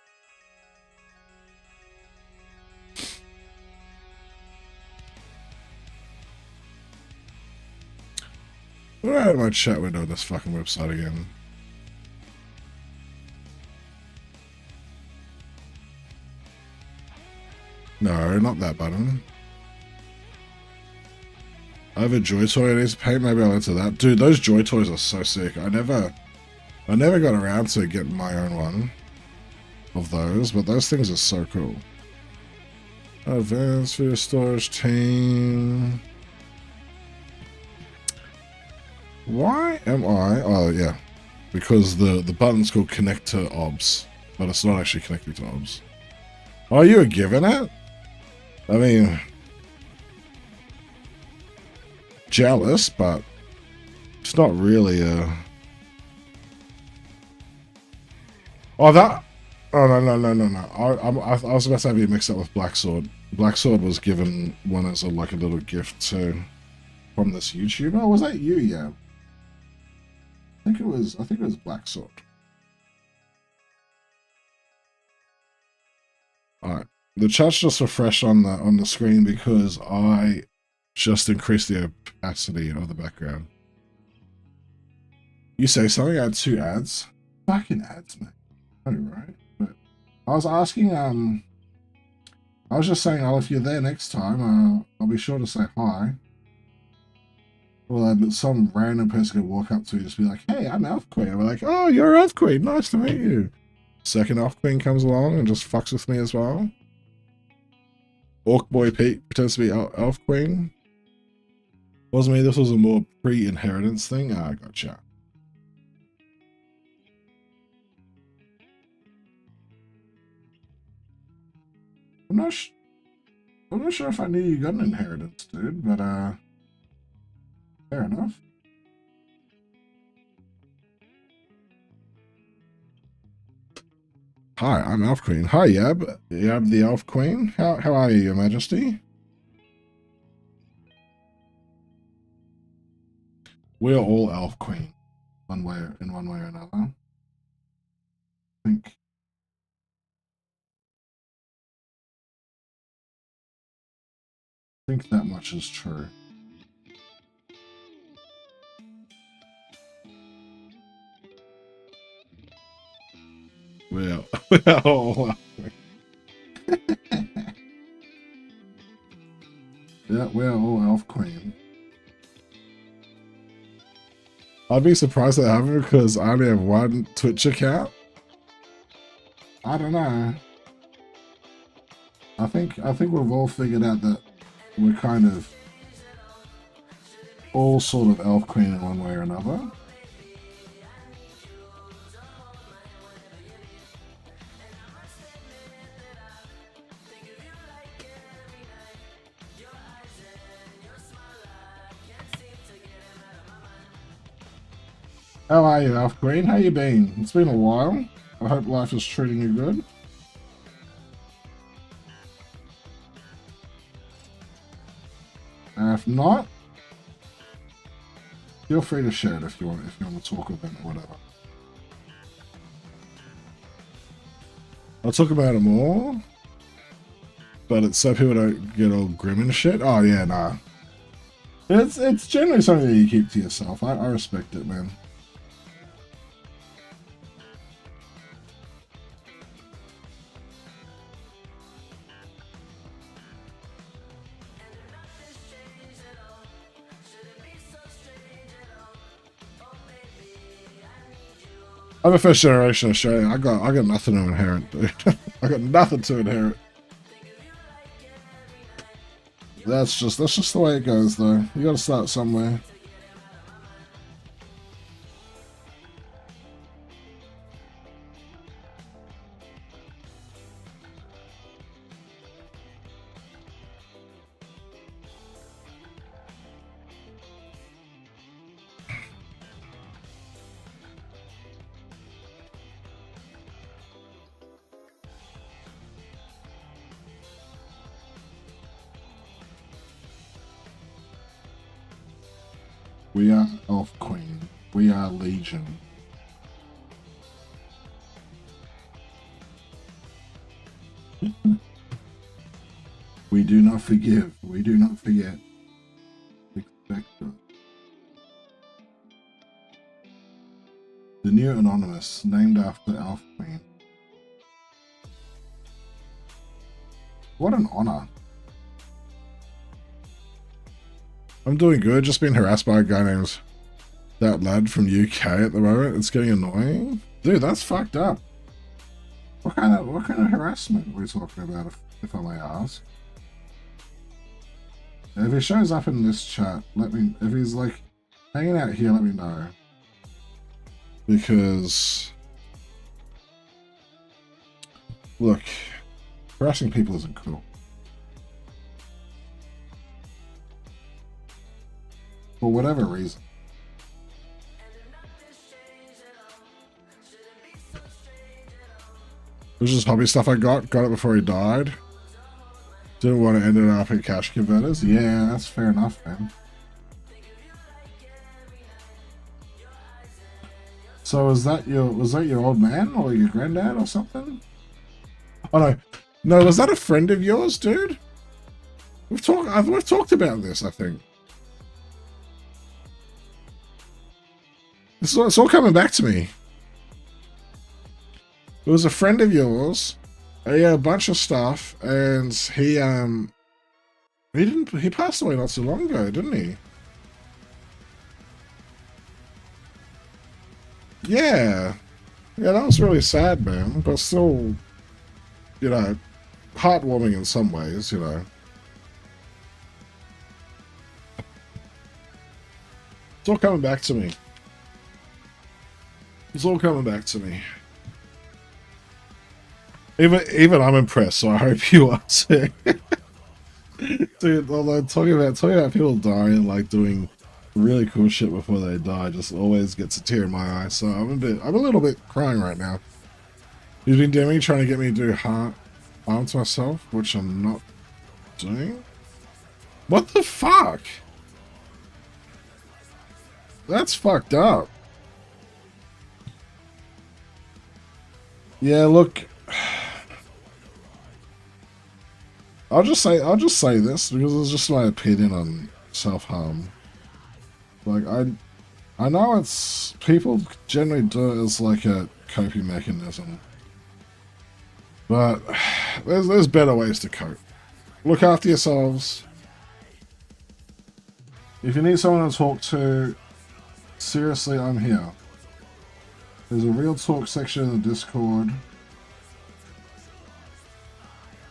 Where do I edit my chat window on this fucking website again? No, not that button. I have a Joy Toy I need to paint. Maybe I'll enter that. Dude, those Joy Toys are so sick. I never got around to getting my own one of those, but those things are so cool. Advanced Video Storage Team. Why am I... Oh, yeah. Because the button's called Connect to OBS, but it's not actually connecting to OBS. Oh, you were given it? I mean... jealous, but it's not really a... Oh, that... Oh, no. I was about to have you mixed up with Black Sword. Black Sword was given one as like a little gift too from this YouTuber. Was that you? Yeah. I think it was Black Sword. Alright. The chat's just refreshed on the screen because I just increased the opacity of the background. You say something? I had 2 ads. Fucking ads, man. Alright. But I was asking, I was just saying, oh, if you're there next time, I'll be sure to say hi. Well, some random person could walk up to you and just be like, hey, I'm Elf Queen. And we're like, oh, you're Elf Queen. Nice to meet you. Second Elf Queen comes along and just fucks with me as well. Orc Boy Pete pretends to be Elf Queen. Wasn't me, this was a more pre-inheritance thing. Ah, gotcha. I'm not sure if I knew you got an inheritance, dude, but fair enough. Hi, I'm Elf Queen. Hi, Yab. Yab the Elf Queen. How are you, Your Majesty? We're all Elf Queen, in one way or another. I think that much is true. We're all Elf Queen. Yeah, we're all Elf Queen. I'd be surprised at that happened because I only have one Twitch account. I don't know. I think we've all figured out that we're kind of all sort of elf queen in one way or another. How are you, Elf Queen? How you been? It's been a while. I hope life is treating you good. If not, feel free to share it if you want to talk about it or whatever. I'll talk about it more, but it's so people don't get all grim and shit. Oh yeah, nah. It's generally something that you keep to yourself. I respect it, man. I'm a first generation Australian. I got nothing to inherit, dude. I got nothing to inherit. That's just the way it goes, though. You got to start somewhere. We are Elf Queen. We are Legion. We do not forgive. We do not forget. Expecto. The new Anonymous, named after Elf Queen. What an honor. I'm doing good, just being harassed by a guy named that lad from UK at the moment. It's getting annoying. Dude, that's fucked up. What kind of harassment are we talking about, if I may ask? If he shows up in this chat, if he's like hanging out here, let me know. Because look, harassing people isn't cool. For whatever reason. It was just hobby stuff I got it before he died. Didn't want to end it up in cash converters. Yeah, that's fair enough, man. So was that your old man or your granddad or something? Oh no, was that a friend of yours, dude? We've talked about this, I think. It's all coming back to me. It was a friend of yours. He had a bunch of stuff, and he passed away not too long ago, didn't he? Yeah, that was really sad, man. But still, heartwarming in some ways, It's all coming back to me. It's all coming back to me. Even I'm impressed, so I hope you are too. Dude, although talking about people dying, like doing really cool shit before they die, just always gets a tear in my eye. So I'm a little bit crying right now. He's been DMing trying to get me to do harm to myself, which I'm not doing. What the fuck? That's fucked up. Yeah, look. I'll just say this because it's just my opinion on self-harm. Like I know it's people generally do it as like a coping mechanism, but there's better ways to cope. Look after yourselves. If you need someone to talk to, seriously, I'm here. There's a real talk section in the Discord.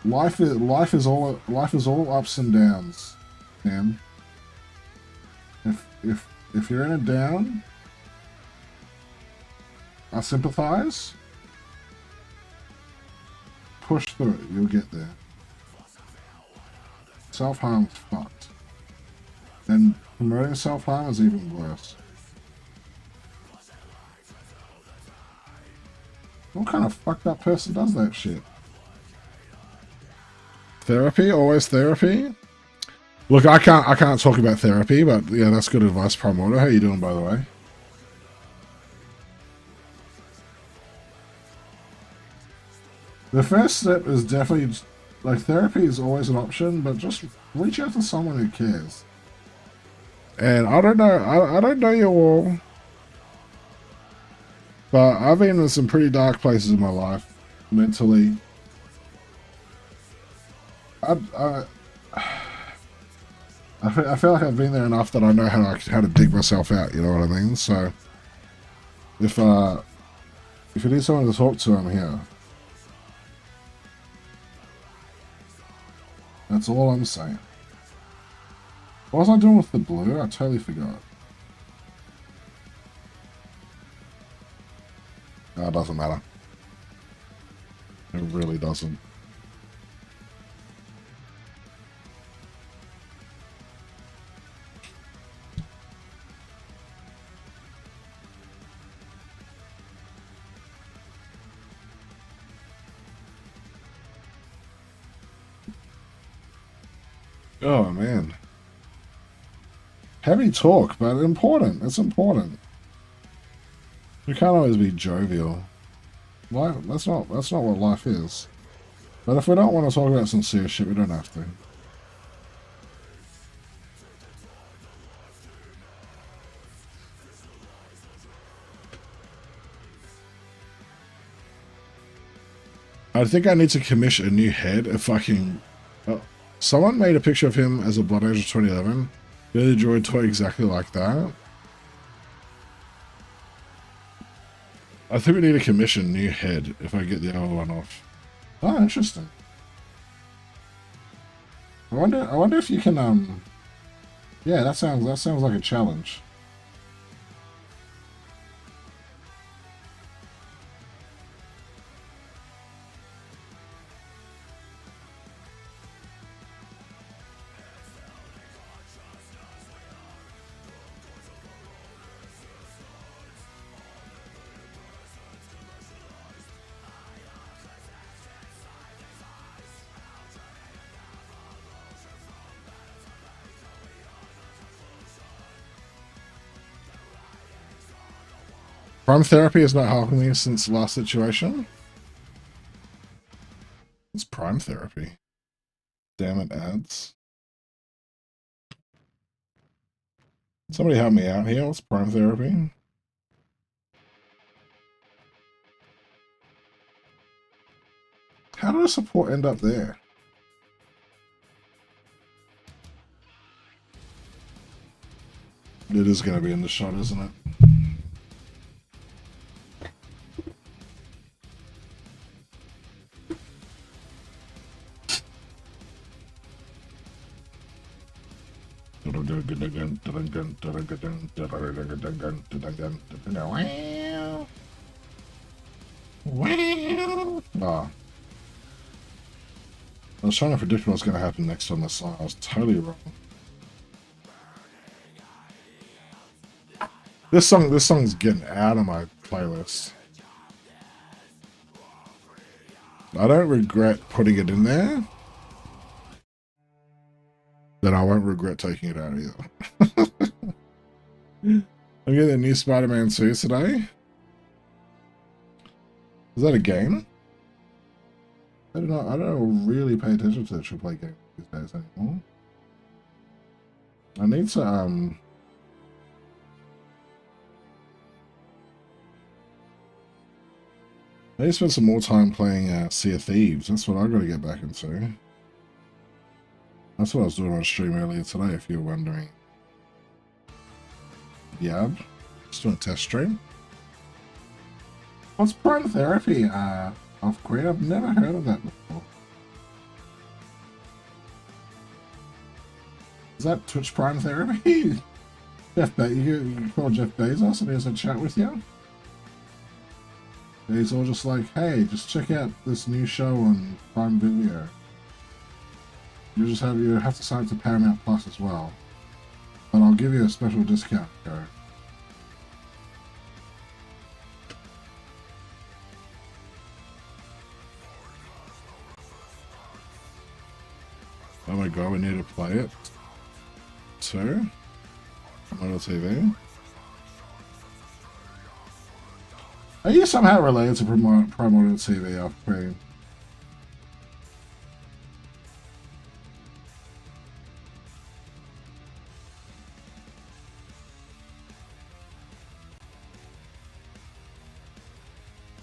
life is all ups and downs, man. If you're in a down, I sympathize. Push through it, you'll get there. Self-harm's fucked. And promoting self-harm is even worse. What kind of fucked up person does that shit? Therapy? Always therapy? Look, I can't talk about therapy, but yeah, that's good advice, Primoto. How you doing, by the way? The first step is definitely, like, therapy is always an option, but just reach out to someone who cares. And I don't know, I don't know you all, but I've been in some pretty dark places in my life, mentally. I feel like I've been there enough that I know how to dig myself out. You know what I mean? So if you need someone to talk to, I'm here. That's all I'm saying. What was I doing with the blue? I totally forgot. Oh, it doesn't matter. It really doesn't. Oh, man. Heavy talk, but important. It's important. You can't always be jovial. Life, that's not what life is. But if we don't want to talk about some serious shit, we don't have to. I think I need to commission a new head. A fucking... someone made a picture of him as a Blood Angel 2011. Really droid toy exactly like that. I think we need to commission new head if I get the other one off. Oh, interesting. I wonder if you can yeah, that sounds like a challenge. Prime therapy is not helping me since the last situation. It's prime therapy. Damn it, ads. Somebody help me out here. What's prime therapy? How did the support end up there? It is going to be in the shot, isn't it? Oh. I was trying to predict what was going to happen next on this song. I was totally wrong. This song's getting out of my playlist. I don't regret putting it in there. Then I won't regret taking it out either. I'm getting a new Spider-Man suit today. Is that a game? I don't really pay attention to the AAA games these days anymore. I need to I need to spend some more time playing Sea of Thieves. That's what I got to get back into. That's what I was doing on stream earlier today, if you're wondering. Yeah, just doing a test stream. What's prime therapy? Off-grid? I've never heard of that before. Is that Twitch Prime Therapy? You call Jeff Bezos and he has a chat with you? He's all just like, hey, just check out this new show on Prime Video. You have to sign up to Paramount Plus as well. But I'll give you a special discount code. Oh my god, we need to play it. So, Primordial TV. Are you somehow related to Primordial TV off screen?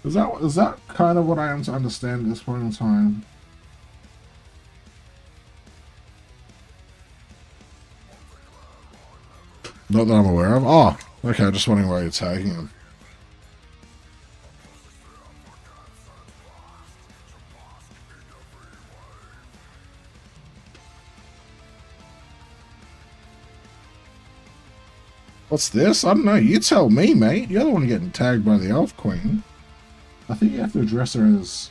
Is that kind of what I am to understand at this point in time? Not that I'm aware of. Oh, okay, just wondering where you're taking him. What's this? I don't know. You tell me, mate. You're the one getting tagged by the Elf Queen. I think you have to address her as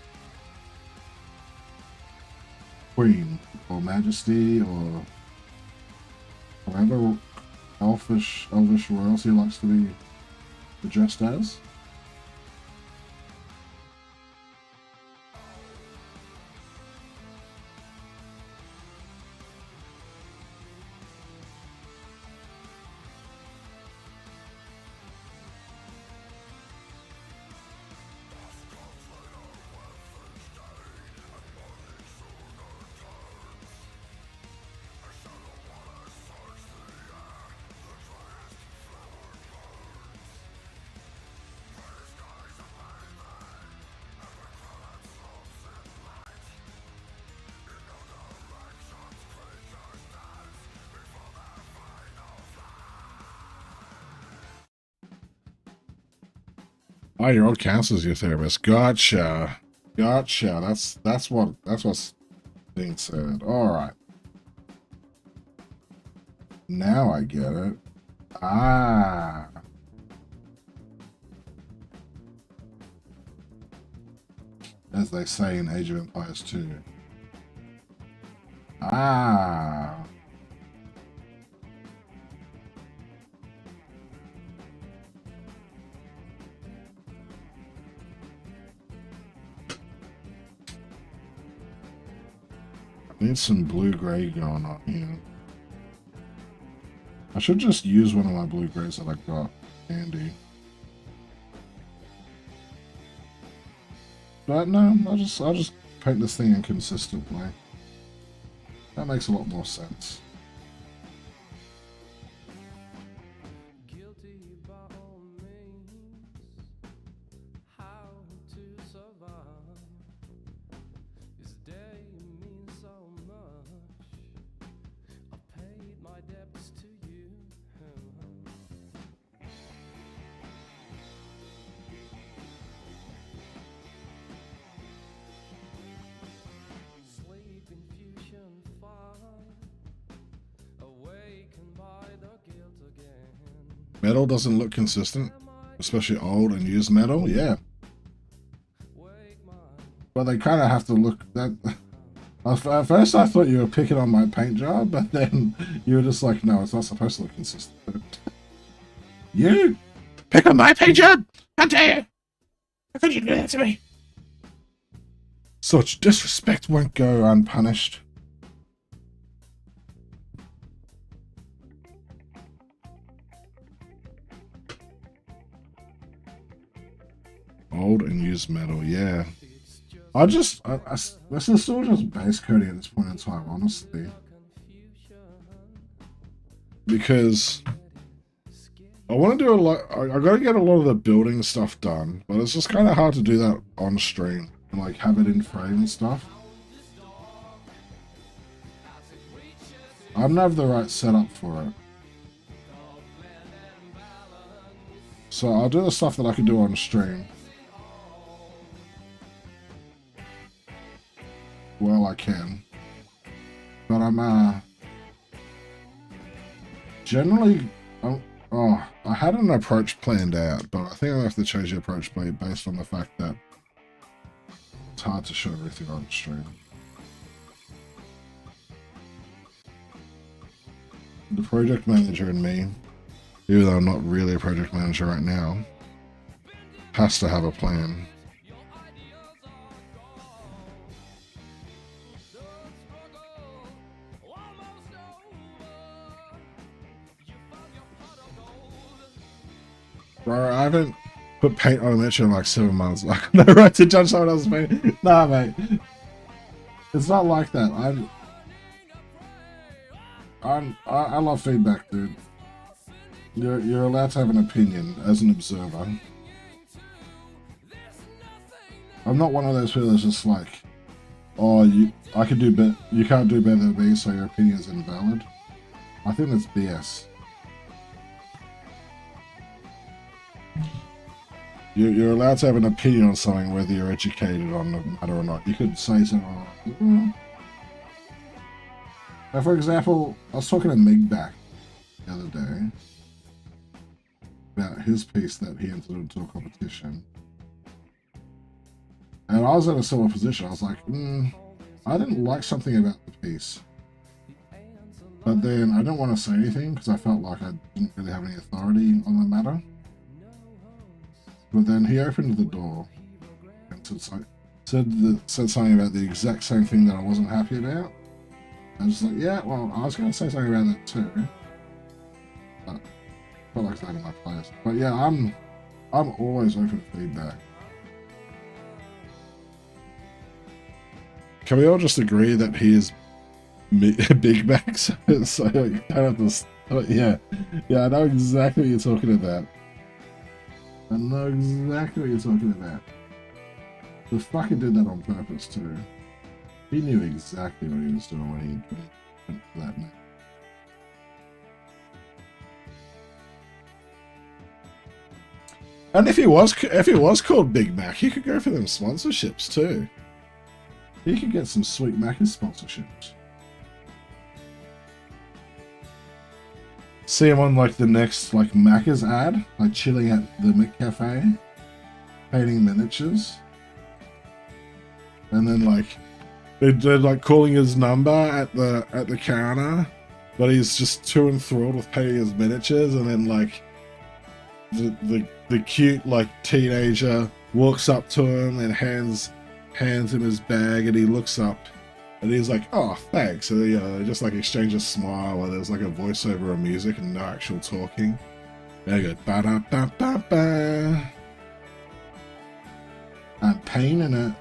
Queen or Majesty or whatever elvish royalty likes to be addressed as. Oh, your old counselor's your therapist. Gotcha. Gotcha. That's what's being said. Alright. Now I get it. Ah. As they say in Age of Empires 2. Ah. Need some blue-gray going on here. I should just use one of my blue-grays that I got handy. But no, I'll just paint this thing inconsistently. That makes a lot more sense. Metal doesn't look consistent, especially old and used metal. Yeah, but they kind of have to look that. At first, I thought you were picking on my paint job, but then you were just like, "No, it's not supposed to look consistent." You pick on my paint job? How dare you? How could you do that to me? Such disrespect won't go unpunished. Old and used metal, yeah. This is still just base coding at this point in time, honestly. Because I want to do a lot. I got to get a lot of the building stuff done, but it's just kind of hard to do that on stream and like have it in frame and stuff. I don't have the right setup for it. So I'll do the stuff that I can do on stream. Well, I can. But I'm generally, I had an approach planned out, but I think I'll have to change the approach based on the fact that it's hard to show everything on stream. The project manager in me, even though I'm not really a project manager right now, has to have a plan. Bro, I haven't put paint on a miniature in like 7 months. Like, no right to judge someone else's paint. Nah, mate. It's not like that. I love feedback, dude. You're allowed to have an opinion as an observer. I'm not one of those people that's just like, oh, I could do better. You can't do better than me, so your opinion is invalid. I think that's BS. You're allowed to have an opinion on something, whether you're educated on the matter or not. You could say something. Now, for example, I was talking to Mig back the other day about his piece that he entered into a competition. And I was in a similar position. I was like, I didn't like something about the piece. But then I didn't want to say anything because I felt like I didn't really have any authority on the matter. But then he opened the door and said something about the exact same thing that I wasn't happy about. I was like, yeah, well, I was going to say something about that too. But I felt like that in my place. But yeah, I'm always open to feedback. Can we all just agree that he is Big Mac? So you don't have to. Yeah, I know exactly what you're talking about. I know exactly what you're talking about. The fucker did that on purpose too. He knew exactly what he was doing when he went for that name. And if he was called Big Mac, he could go for them sponsorships too. He could get some sweet Macca's sponsorships. See him on like the next like Macca's ad, like chilling at the McCafe, painting miniatures, and then like they're like calling his number at the counter, but he's just too enthralled with painting his miniatures, and then like the cute like teenager walks up to him and hands him his bag, and he looks up. And he's like, oh, thanks. And they just like exchange a smile, or there's like a voiceover of music and no actual talking. There you go. Ba-da-ba-ba-ba. I'm painting it.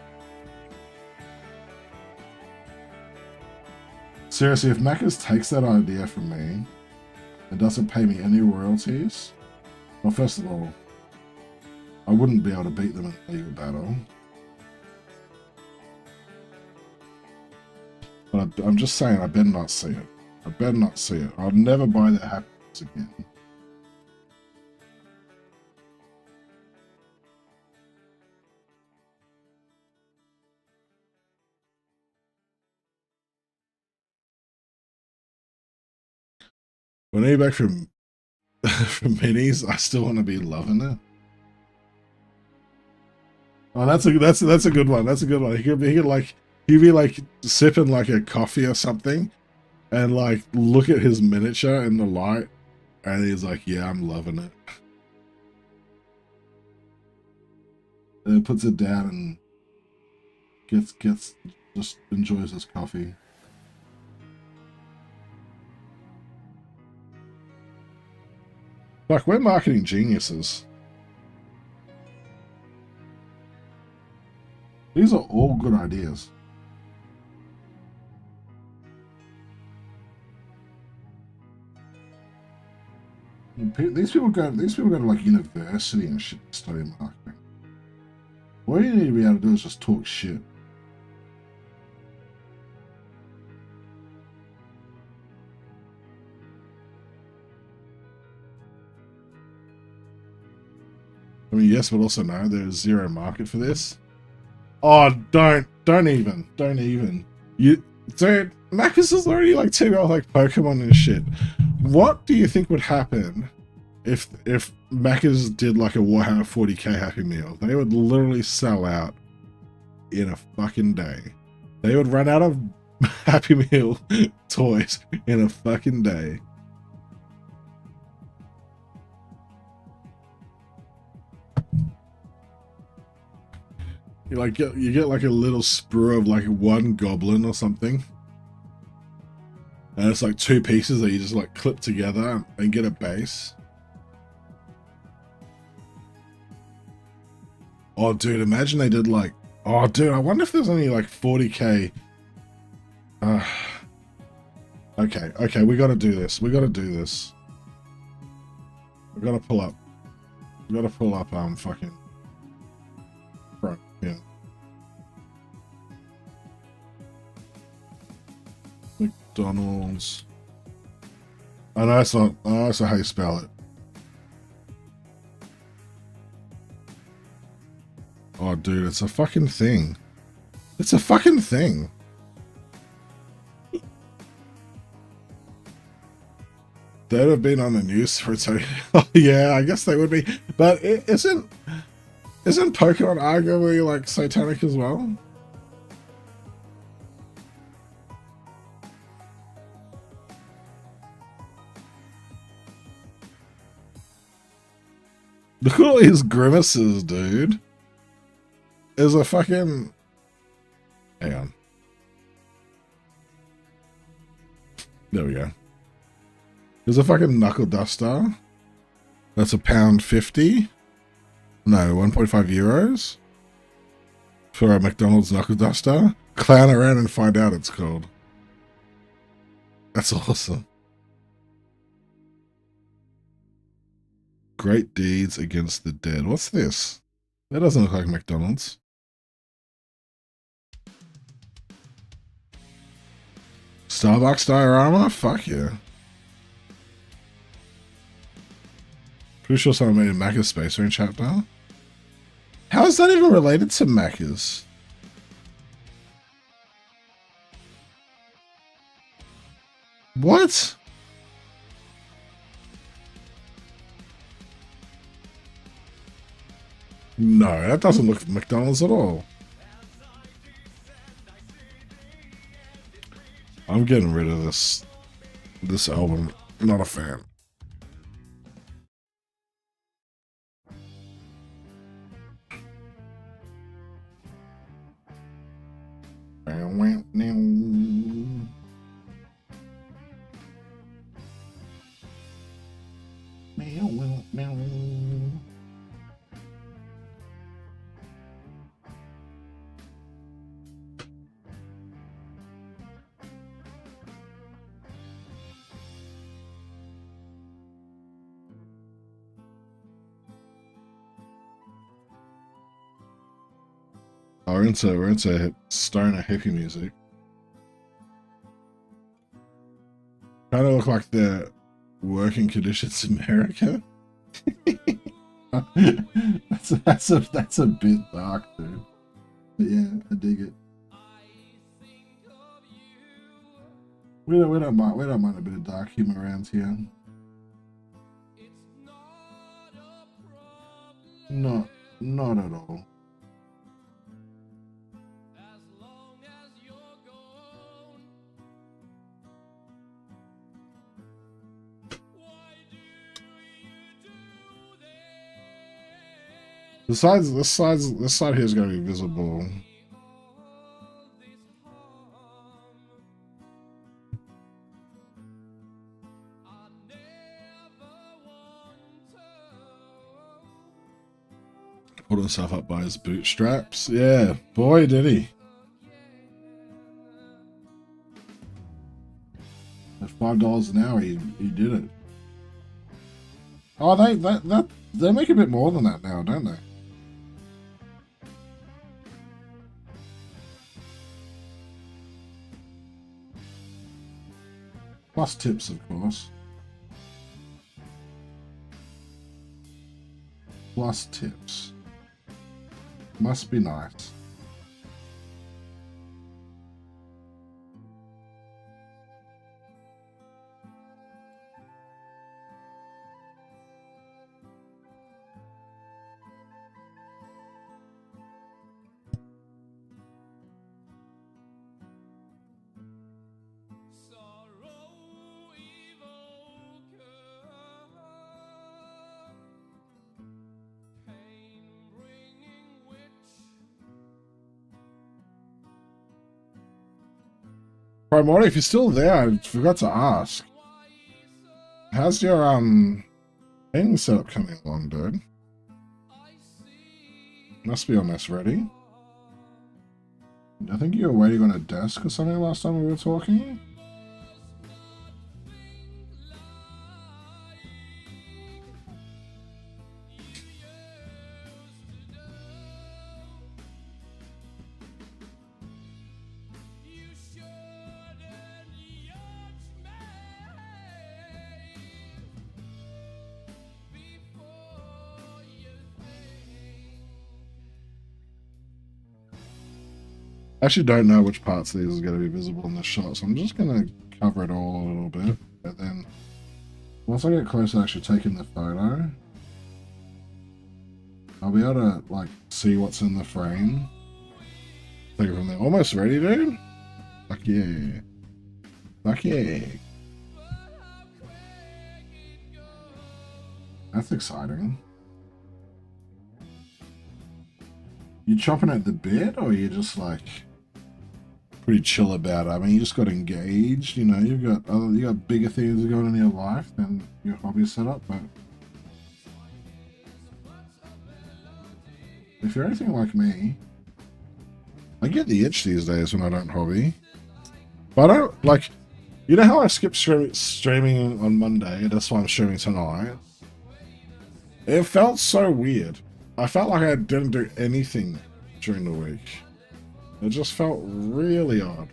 Seriously, if Macca's takes that idea from me and doesn't pay me any royalties, well, first of all, I wouldn't be able to beat them in a legal battle. But I'm just saying, I better not see it. I better not see it. I'll never buy that happens again. When I get back from minis, I still want to be loving it. Oh, that's a good one. That's a good one. He could be like sipping like a coffee or something, and like look at his miniature in the light, and he's like, "Yeah, I'm loving it." And then puts it down and just enjoys his coffee. Like, we're marketing geniuses. These are all good ideas. These people go to like university and shit to study marketing. All you need to be able to do is just talk shit. I mean, yes, but also no, there's zero market for this. Oh, don't even. Dude, Macca's is already like 2 like Pokemon and shit. What do you think would happen if Macca's did like a Warhammer 40k Happy Meal? They would literally sell out in a fucking day. They would run out of Happy Meal toys in a fucking day. You get like a little sprue of like one goblin or something. And it's like 2 pieces that you just like clip together and get a base. Oh, dude, imagine they did like... Oh, dude, I wonder if there's only like 40k. Okay, we gotta do this. We gotta do this. We gotta pull up. We gotta pull up, fucking... Right, yeah. McDonald's. I know it's not... I know it's not how you spell it. Oh, dude, it's a fucking thing. It's a fucking thing. They'd have been on the news for so... Oh, yeah, I guess they would be. But isn't Pokemon arguably, like, satanic as well? Look at all these grimaces, dude. Is a fucking... Hang on. There we go. There's a fucking knuckle duster. That's £1.50. No, 1.5 euros. For a McDonald's knuckle duster. Clown around and find out it's called. That's awesome. Great deeds against the dead. What's this? That doesn't look like McDonald's. Starbucks diorama? Fuck yeah. Pretty sure someone made a Macca's Space Marine chapter. How is that even related to Macca's? What? No, that doesn't look like McDonald's at all. I'm getting rid of this album. Not a fan. Oh, we're into stoner hippie music. Kind of look like the working conditions in America. that's a bit dark, dude. But yeah, I dig it. We don't mind a bit of dark humor around here. Not at all. This side here is gonna be visible. Pulled himself up by his bootstraps. Yeah, boy did he. At $5 an hour, he did it. Oh, they make a bit more than that now, don't they? Plus tips, of course. Plus tips. Must be nice. Primordial, if you're still there, I forgot to ask. How's your painting setup coming along, dude? Must be almost ready. I think you were waiting on a desk or something last time we were talking. I actually don't know which parts of these are going to be visible in the shot, so I'm just going to cover it all a little bit. And then once I get close to actually taking the photo, I'll be able to like see what's in the frame. Take it from there. Almost ready, dude? Fuck yeah. Fuck yeah. That's exciting. You chopping at the bit, or you just like pretty chill about it? I mean, you just got engaged. You know, you got bigger things going on in your life than your hobby setup. But if you're anything like me, I get the itch these days when I don't hobby. But I don't like. You know how I skipped streaming on Monday, and that's why I'm streaming tonight. It felt so weird. I felt like I didn't do anything during the week. It just felt really odd.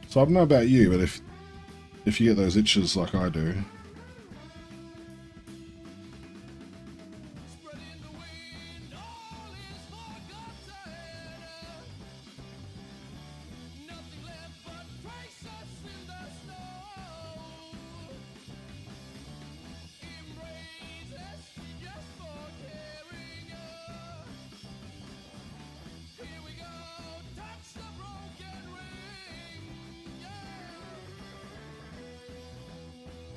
So I don't know about you, but if you get those itches like I do.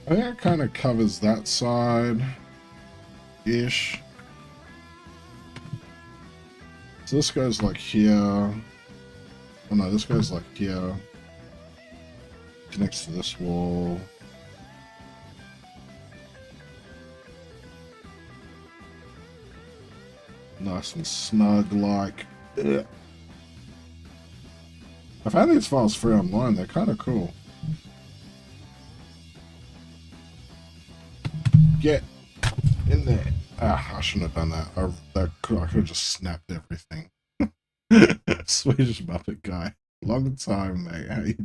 I think it kind of covers that side-ish. So this goes like here. Oh no, this goes like here. Connects to this wall. Nice and snug like. Ugh. I found these files free online, they're kind of cool. Get in there. Ah, I shouldn't have done that. I could have just snapped everything. Swedish Muppet guy. Long time, mate. How you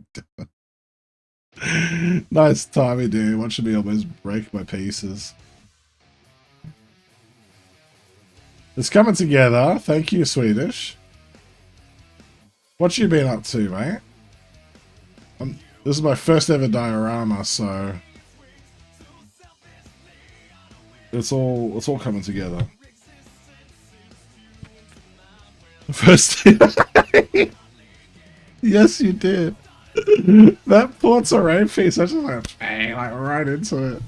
doing? Nice timey, dude. Watching me almost break my pieces. It's coming together. Thank you, Swedish. What you been up to, mate? This is my first ever diorama, so it's all coming together. First, yes, you did. That poor terrain piece, I just like bang, like right into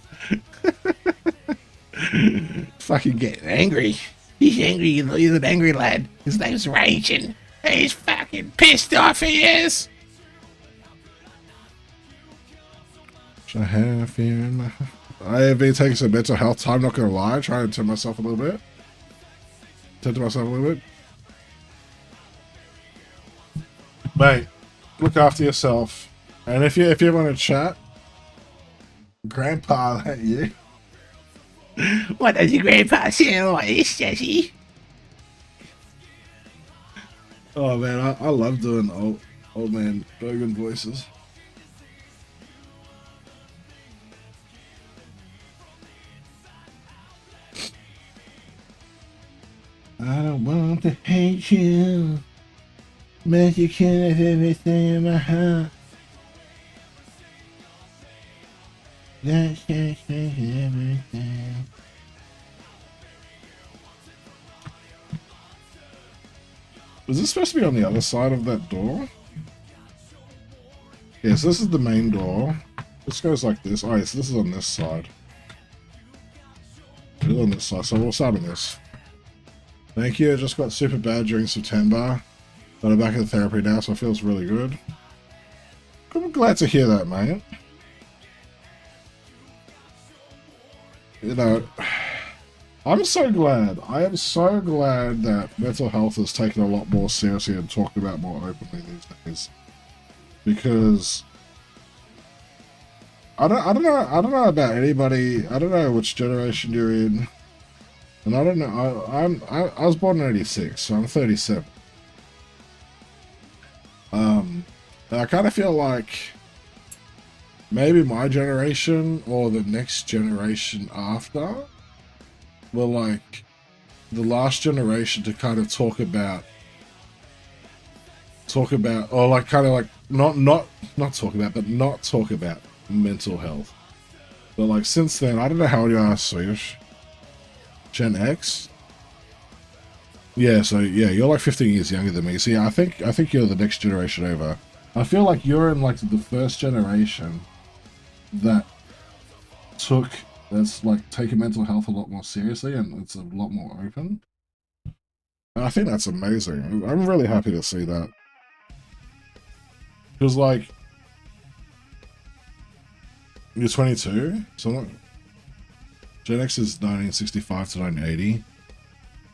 it. Fucking getting angry. He's angry. He's an angry lad. His name's Raging. He's fucking pissed off. He is. I have fear in my heart. I have been taking some mental health time, not gonna lie, trying to turn myself a little bit. Mate, look after yourself. And if you want to chat, Grandpa, that you. What does your grandpa sound like this, Jesse? Oh man, I love doing old man Bogan voices. I don't want to hate you, but you can have everything in my heart. That's just everything. Is this supposed to be on the other side of that door? Yes, this is the main door. This goes like this. Oh, yes, this is on this side. It is on this side, so we'll start on this. Thank you. I just got super bad during September. But I'm back in therapy now, so it feels really good. I'm glad to hear that, mate. You know, I'm so glad. I am so glad that mental health is taken a lot more seriously and talked about more openly these days. Because I don't know about anybody. I don't know which generation you're in, and I don't know. I was born in '86, so I'm 37. And I kind of feel like maybe my generation or the next generation after were like the last generation to kind of talk about or like kind of like not talk about, but not talk about mental health. But like since then, I don't know how old you are, Swedish. Gen X. Yeah, so yeah, you're like 15 years younger than me. So yeah, I think you're the next generation over. I feel like you're in like the first generation that that's like taking mental health a lot more seriously, and it's a lot more open. And I think that's amazing. I'm really happy to see that. Because like you're 22, so not, Gen X is 1965 to 1980.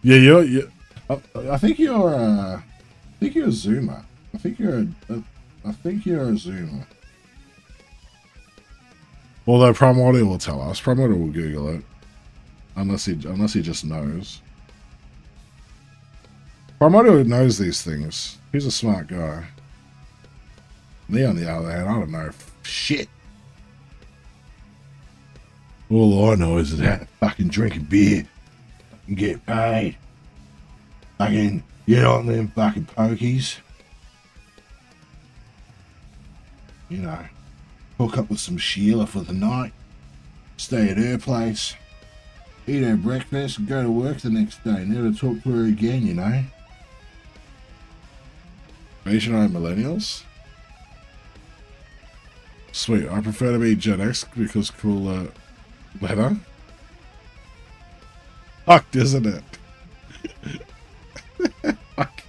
Yeah, you're I think you're a Zoomer. I think you're a Zoomer. Although Primordial will tell us. Primordial will Google it. Unless he just knows. Primordial knows these things. He's a smart guy. Me on the other hand, I don't know shit. All I know is that fucking drinking beer and get paid. Fucking get on them fucking pokies. You know, hook up with some Sheila for the night. Stay at her place. Eat her breakfast and go to work the next day. Never talk to her again, you know. Asian millennials? Sweet. I prefer to be Gen X because cooler letter. Fucked, isn't it? Fuck.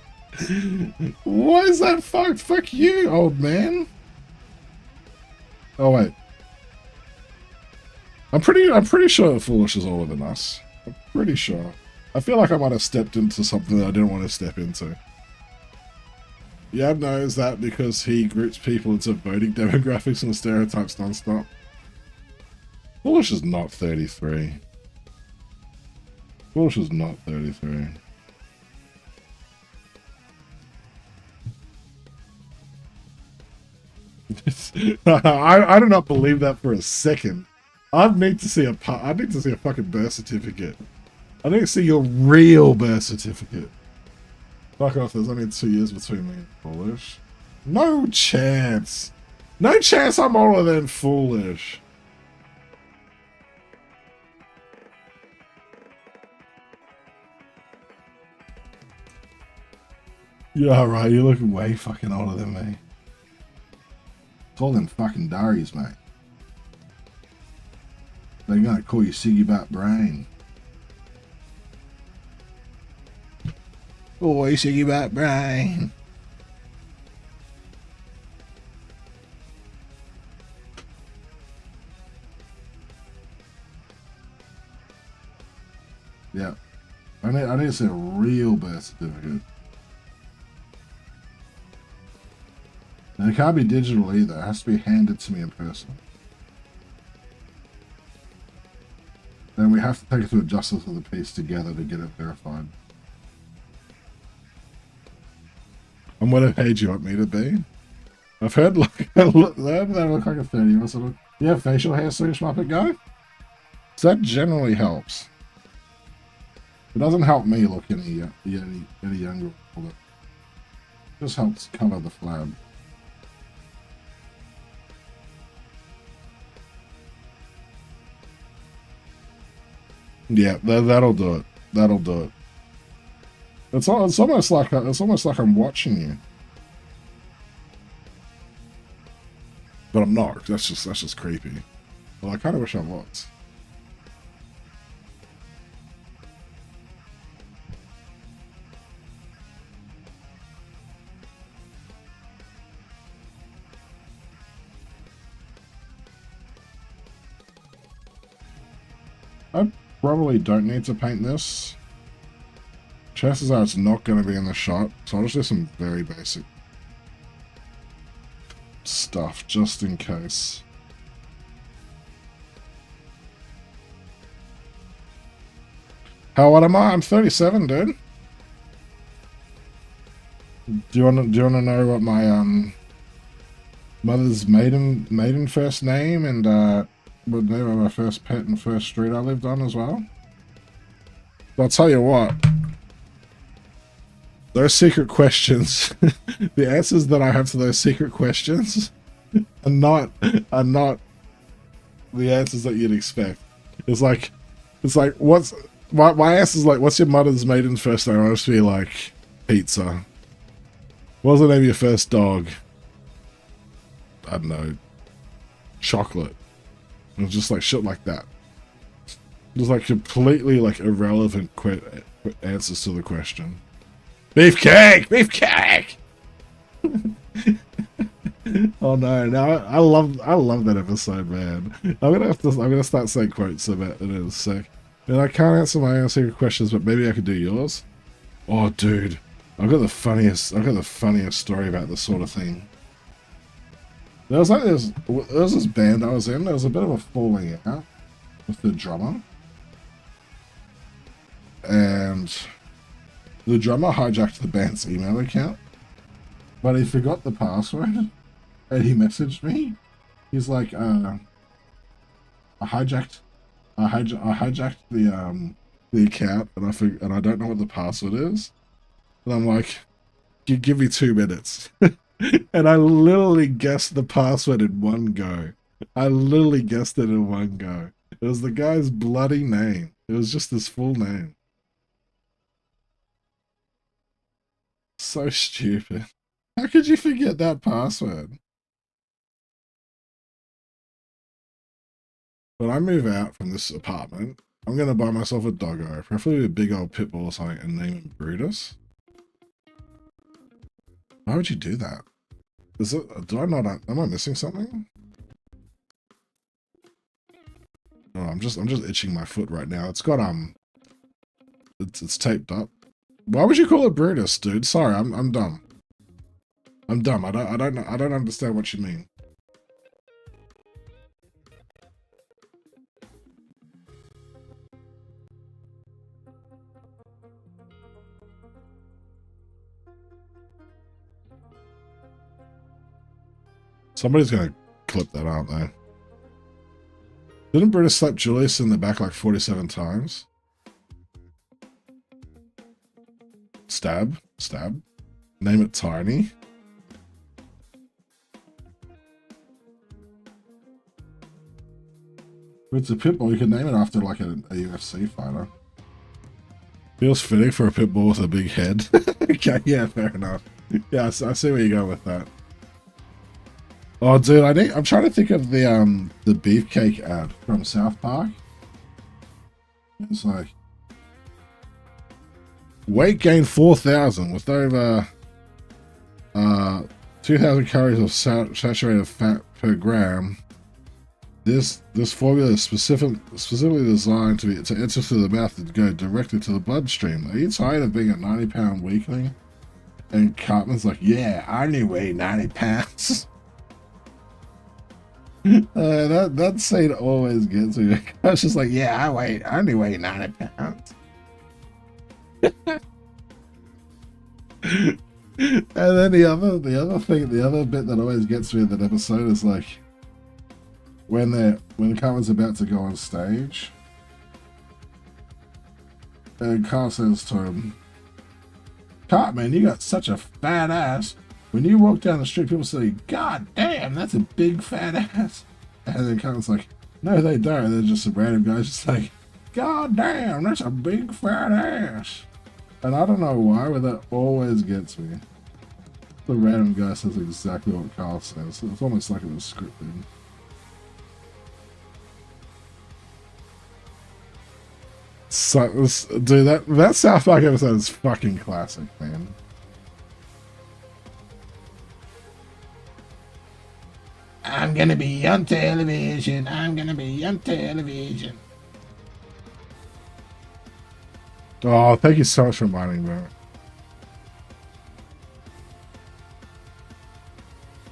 Why is that fucked? Fuck you, old man. Oh wait. I'm pretty sure Foolish is older than us. I'm pretty sure. I feel like I might have stepped into something that I didn't want to step into. Yab knows that because he groups people into voting demographics and stereotypes nonstop. Foolish is not 33. Foolish is not 33. I do not believe that for a second. I need to see a fucking birth certificate. I need to see your real birth certificate. Fuck off, there's only 2 years between me and Foolish. No chance. No chance I'm older than Foolish. Yeah, right, you look way fucking older than me. It's all them fucking Daries, mate. They're gonna call you Siggy Bat Brain. Boy, Siggy Bat Brain. Yeah. I need to see a real birth certificate. And it can't be digital either. It has to be handed to me in person. Then we have to take it to a justice of the peace together to get it verified. And what age you want me to be? I've heard like they look like a 30 or something. You have facial hair, Swedish Muppet guy? So that generally helps. It doesn't help me look any younger. It just helps cover the flab. Yeah, that'll do it. That'll do it. It's almost like I'm watching you, but I'm not. That's just creepy. Well, I kind of wish I was. probably don't need to paint this. Chances are it's not going to be in the shot, so I'll just do some very basic stuff just in case. How old am I? I'm 37, dude. Do you want to know what my mother's maiden first name and what name of my first pet and first street I lived on as well? But I'll tell you what. Those secret questions, the answers that I have to those secret questions are not the answers that you'd expect. It's like what's my answer's like, what's your mother's maiden first name? I'll just be like, pizza. What was the name of your first dog? I don't know. Chocolate. It was just like shit like that. Just like completely like irrelevant answers to the question. Beefcake! Beefcake! Oh no, I love that episode, man. I'm gonna start saying quotes about it in a sec. And I can't answer my own secret questions, but maybe I could do yours. Oh dude. I've got the funniest story about this sort of thing. There was this band I was in, there was a bit of a falling out with the drummer. And the drummer hijacked the band's email account, but he forgot the password, and he messaged me. He's like, I hijacked the account, and I don't know what the password is. And I'm like, you give me 2 minutes. And I literally guessed the password in one go. I literally guessed it in one go. It was the guy's bloody name. It was just his full name. So stupid. How could you forget that password? When I move out from this apartment, I'm going to buy myself a doggo, preferably a big old pit bull or something, and name him Brutus. Why would you do that? Is it? Am I missing something? Oh, I'm just itching my foot right now. It's got it's taped up. Why would you call it Brutus, dude? Sorry, I'm dumb. I'm dumb. I don't understand what you mean. Somebody's gonna clip that, aren't they? Didn't Brutus slap Julius in the back like 47 times? Stab. Name it Tiny. If it's a pit bull, you can name it after like a UFC fighter. Feels fitting for a pit bull with a big head. Okay, yeah, fair enough. Yeah, I see where you're going with that. Oh, dude, I'm trying to think of the beefcake ad from South Park. It's like weight gain 4,000 with over 2,000 calories of saturated fat per gram. This formula is specifically designed to enter through the mouth and go directly to the bloodstream. Are you tired of being a 90-pound weakling? And Cartman's like, yeah, I only weigh 90 pounds. That scene always gets me. I was just like, yeah, I only weigh 90 pounds. And then the other bit that always gets me in that episode is like when Cartman's about to go on stage, and Carl says to him, Cartman, you got such a fat ass. When you walk down the street, people say, God damn, that's a big fat ass. And then Cartman's like, no, they don't. And then just some random guys just like, God damn, that's a big fat ass. And I don't know why, but that always gets me. The random guy says exactly what Carl says. It's almost like it was scripted. So, dude, that South Park episode is fucking classic, man. I'm gonna be on television. I'm gonna be on television. Oh, thank you so much for reminding me.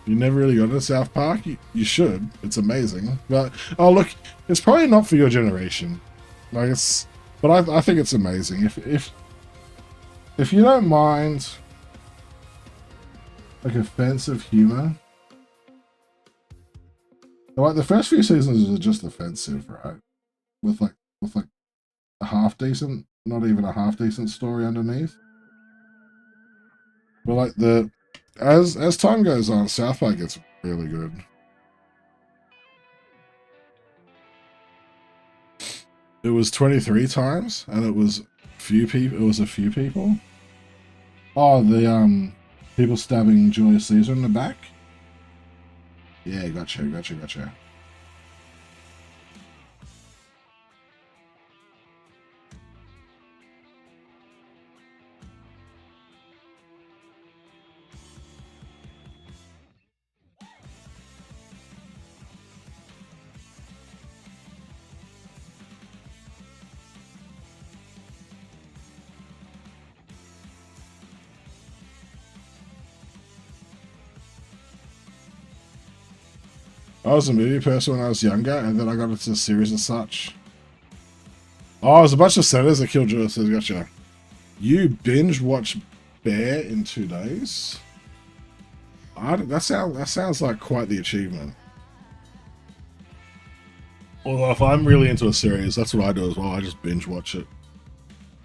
You never really got to South Park? You should. It's amazing. But, oh, look, it's probably not for your generation. Like, it's... But I think it's amazing. If you don't mind, like, offensive humor... Like, the first few seasons are just offensive, right? With like a half-decent, not even a half-decent story underneath. But, like, as time goes on, South Park gets really good. It was 23 times, and it was few people. It was a few people. Oh, the people stabbing Julius Caesar in the back. Yeah, gotcha. I was a movie person when I was younger, and then I got into the series as such. Oh, it was a bunch of senators that killed Julius Caesar. Gotcha. You binge watch Bear in 2 days? That sounds like quite the achievement. Although if I'm really into a series, that's what I do as well. I just binge watch it.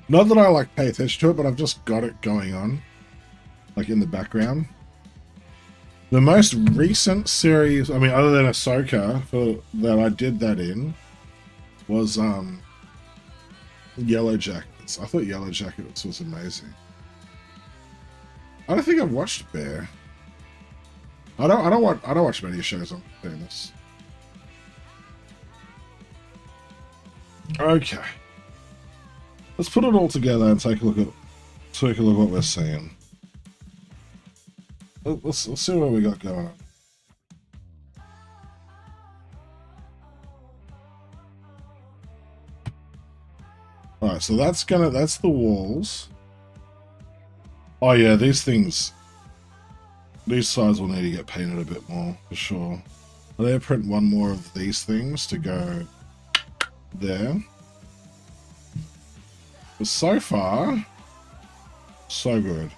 Not that I like pay attention to it, but I've just got it going on, like in the background. The most recent series, I mean, other than Ahsoka, that I did that in, was Yellow Jackets. I thought Yellow Jackets was amazing. I don't think I've watched Bear. I don't watch many shows on famous. Okay. Let's put it all together and take a look at what we're seeing. Let's see what we got going on. Alright, so that's the walls. Oh yeah, these sides will need to get painted a bit more, for sure. I'm going to print one more of these things to go there. But so far, so good.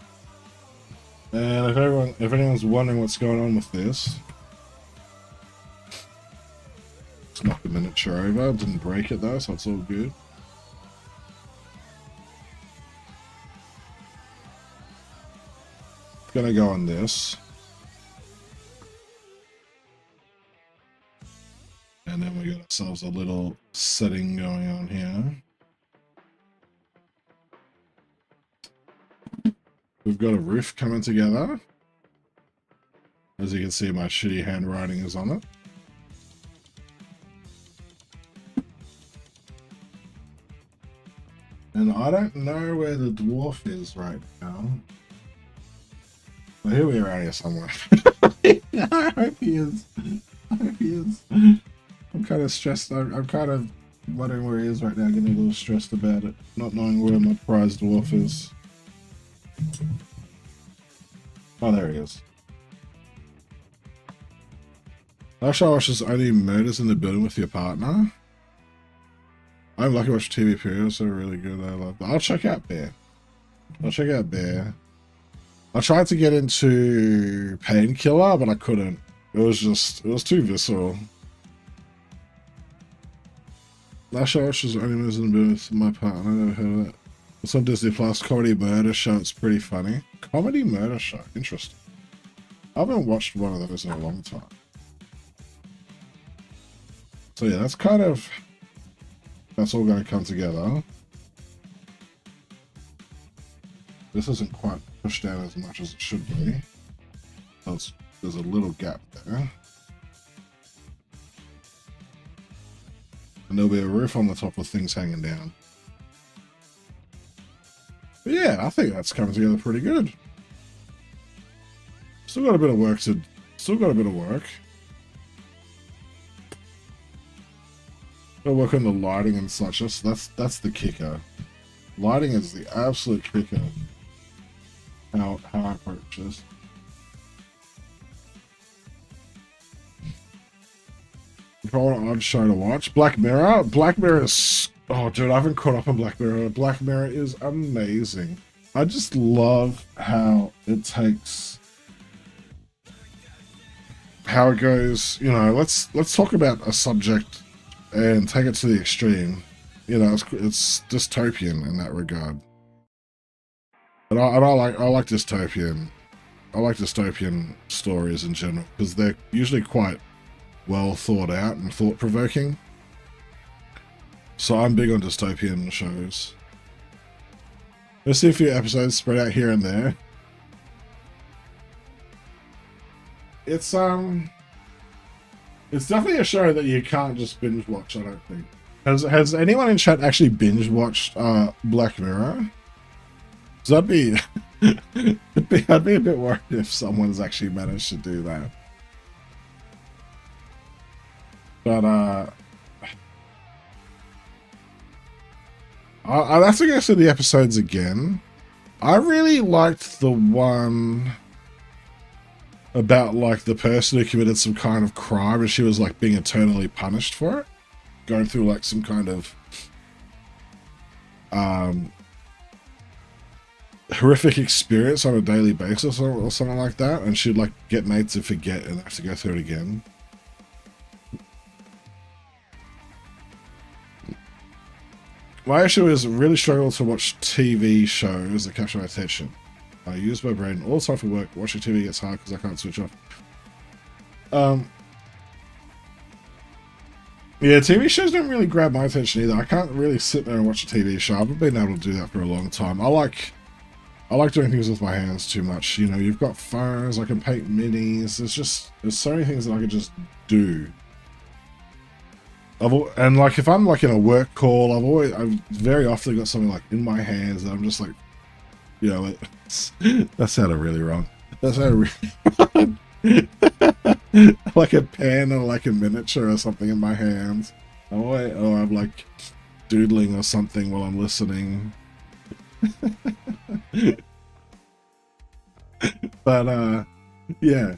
And if anyone's wondering what's going on with this, let's knock the miniature over. Didn't break it though, so it's all good. It's gonna go on this. And then we got ourselves a little setting going on here. We've got a roof coming together. As you can see, my shitty handwriting is on it. And I don't know where the dwarf is right now. Well, here we are out here somewhere. I hope he is. I hope he is. I'm kind of stressed. I'm kind of wondering where he is right now, getting a little stressed about it. Not knowing where my prize dwarf is. Oh, there he is. Last show I watched is Only Murders in the Building with Your Partner. I'm lucky to watch TV periods, they're really good. I love that. I'll check out Bear. I tried to get into Painkiller, but I couldn't. It was too visceral. Last show I watched is Only Murders in the Building with My Partner. I never heard of that. It's on Disney Plus, comedy murder show. It's pretty funny. Comedy murder show. Interesting. I haven't watched one of those in a long time. So yeah, that's all going to come together. This isn't quite pushed down as much as it should be. There's a little gap there. And there'll be a roof on the top with things hanging down. But yeah, I think that's coming together pretty good. Still got a bit of work. Gotta work on the lighting and such. That's the kicker. Lighting is the absolute kicker. How I approach this. If I want an odd show to watch, Black Mirror. Black Mirror is, oh dude, I haven't caught up on Black Mirror. Black Mirror is amazing. I just love how it takes, how it goes. You know, let's talk about a subject and take it to the extreme. You know, it's dystopian in that regard. And I like dystopian. I like dystopian stories in general because they're usually quite well thought out and thought provoking. So I'm big on dystopian shows. Let's see a few episodes spread out here and there. It's definitely a show that you can't just binge watch, I don't think. Has anyone in chat actually binge watched Black Mirror? So I'd be I'd be a bit worried if someone's actually managed to do that. But I'll have to go through the episodes again. I really liked the one about like the person who committed some kind of crime and she was like being eternally punished for it, going through like some kind of horrific experience on a daily basis or something like that, and she'd like get made to forget and have to go through it again. My issue is really struggle to watch TV shows that capture my attention. I use my brain all the time for work. Watching TV gets hard because I can't switch off. Yeah, TV shows don't really grab my attention either. I can't really sit there and watch a TV show. I haven't been able to do that for a long time. I like doing things with my hands too much. You know, you've got phones, I can paint minis. There's so many things that I can just do. And like if I'm like in a work call, I've very often got something like in my hands that I'm just like, you know, that sounded really wrong. That sounded really wrong. Like a pen or like a miniature or something in my hands. Or I'm like doodling or something while I'm listening. But yeah,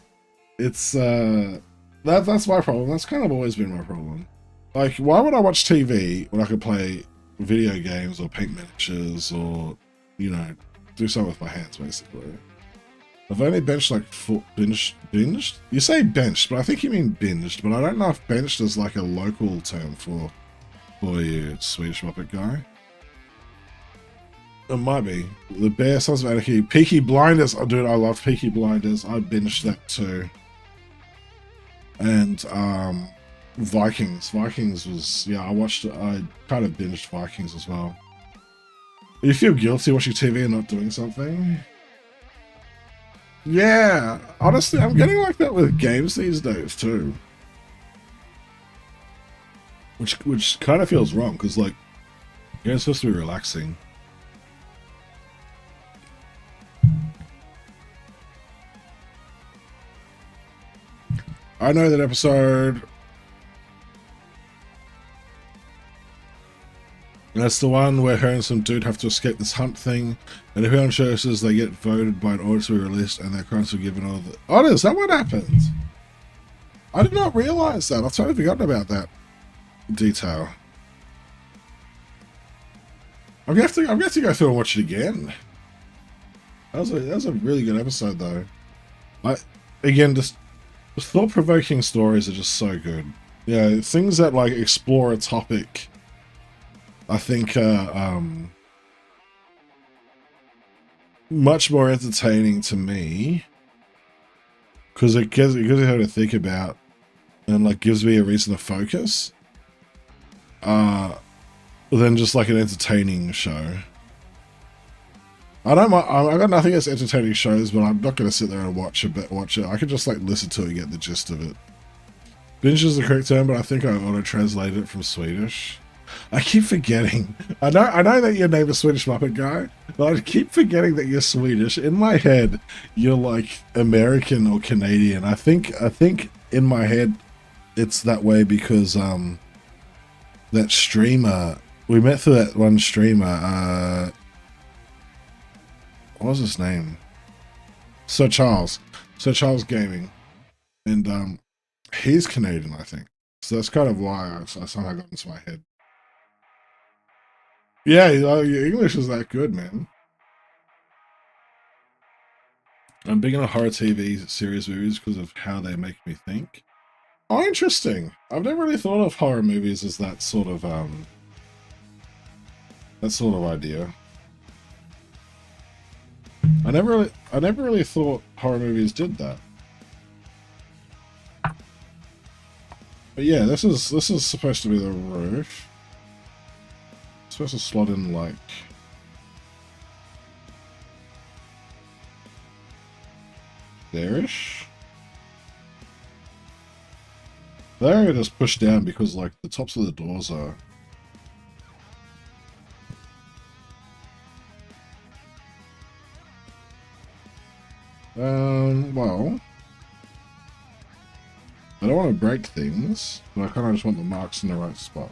it's that's my problem. That's kind of always been my problem. Like, why would I watch TV when I could play video games or paint miniatures or, you know, do something with my hands, basically? I've only benched like binged? You say benched, but I think you mean binged, but I don't know if benched is like a local term for you, Swedish Muppet guy. It might be. The Bear Sons of Anarchy. Peaky Blinders. Oh, dude, I love Peaky Blinders. I binged that too. And, Vikings. Vikings was, yeah, I kind of binged Vikings as well. You feel guilty watching TV and not doing something? Yeah, honestly, I'm getting like that with games these days too. Which kind of feels wrong, because like, games supposed to be relaxing. I know that episode. That's the one where her and some dude have to escape this hunt thing, and if anyone shows us, they get voted by an order to be released, and their crimes forgiven. All the. Oh, is that what happens? I did not realize that. I've totally forgotten about that detail. I'm gonna have to go through and watch it again. That was a really good episode, though. Again, just thought-provoking stories are just so good. Yeah, things that like explore a topic, I think, much more entertaining to me, because it gives me something to think about and like gives me a reason to focus, than just like an entertaining show. I got nothing against entertaining shows, but I'm not going to sit there and watch it. I can just like listen to it and get the gist of it. Binge is the correct term, but I think I auto-translated it from Swedish. I keep forgetting. I know that your name is Swedish Muppet Guy, but I keep forgetting that you're Swedish. In my head, you're like American or Canadian. I think in my head, it's that way because that streamer we met through that one streamer. What was his name? Sir Charles. Sir Charles Gaming, and he's Canadian, I think. So that's kind of why I somehow got into my head. Yeah, your English is that good, man. I'm big into horror TV series movies because of how they make me think. Oh, interesting. I've never really thought of horror movies as that sort of idea. I never really thought horror movies did that. But yeah, this is supposed to be the roof. It's supposed to slot in like there-ish. The area is pushed down because like the tops of the doors are. Well, I don't want to break things, but I kind of just want the marks in the right spot.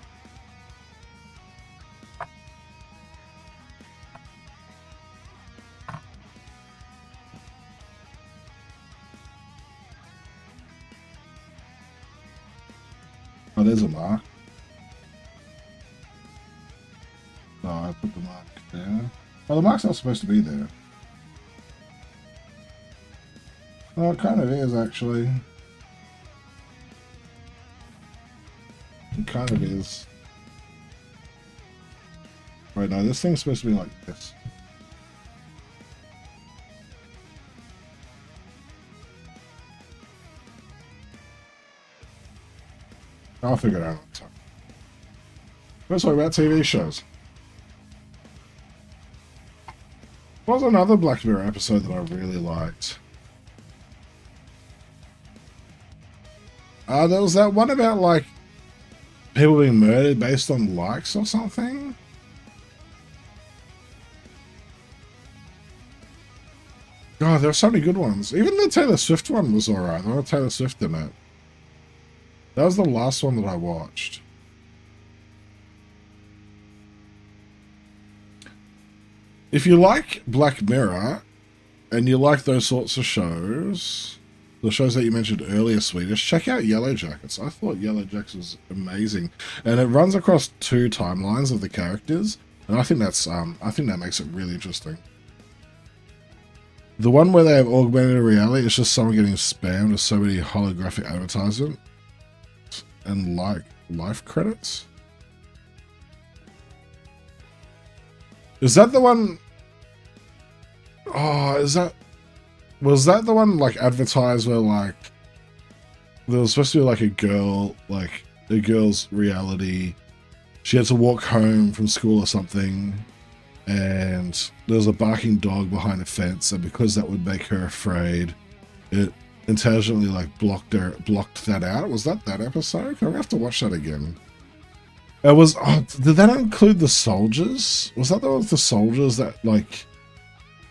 Oh, there's a mark. No, I put the mark there. Oh, the mark's not supposed to be there. Oh, it kind of is, actually. It kind of is. Right, no, this thing's supposed to be like this. I'll figure it out on time. Let's talk about TV shows. What was another Black Mirror episode that I really liked? There was that one about, like, people being murdered based on likes or something? God, there were so many good ones. Even the Taylor Swift one was alright. There was Taylor Swift in it. That was the last one that I watched. If you like Black Mirror, and you like those sorts of shows, the shows that you mentioned earlier, Swedish, check out Yellow Jackets. I thought Yellow Jackets was amazing. And it runs across 2 timelines of the characters, and I think that's I think that makes it really interesting. The one where they have augmented reality, it's just someone getting spammed with so many holographic advertisements and like life credits. Is that the one? Oh, was that the one like advertised where like there was supposed to be like a girl's reality? She had to walk home from school or something, and there was a barking dog behind a fence, and because that would make her afraid, it intelligently like blocked that out. Was that episode? I'm gonna have to watch that again. It was. Oh, did that include the soldiers? Was that the one with the soldiers that like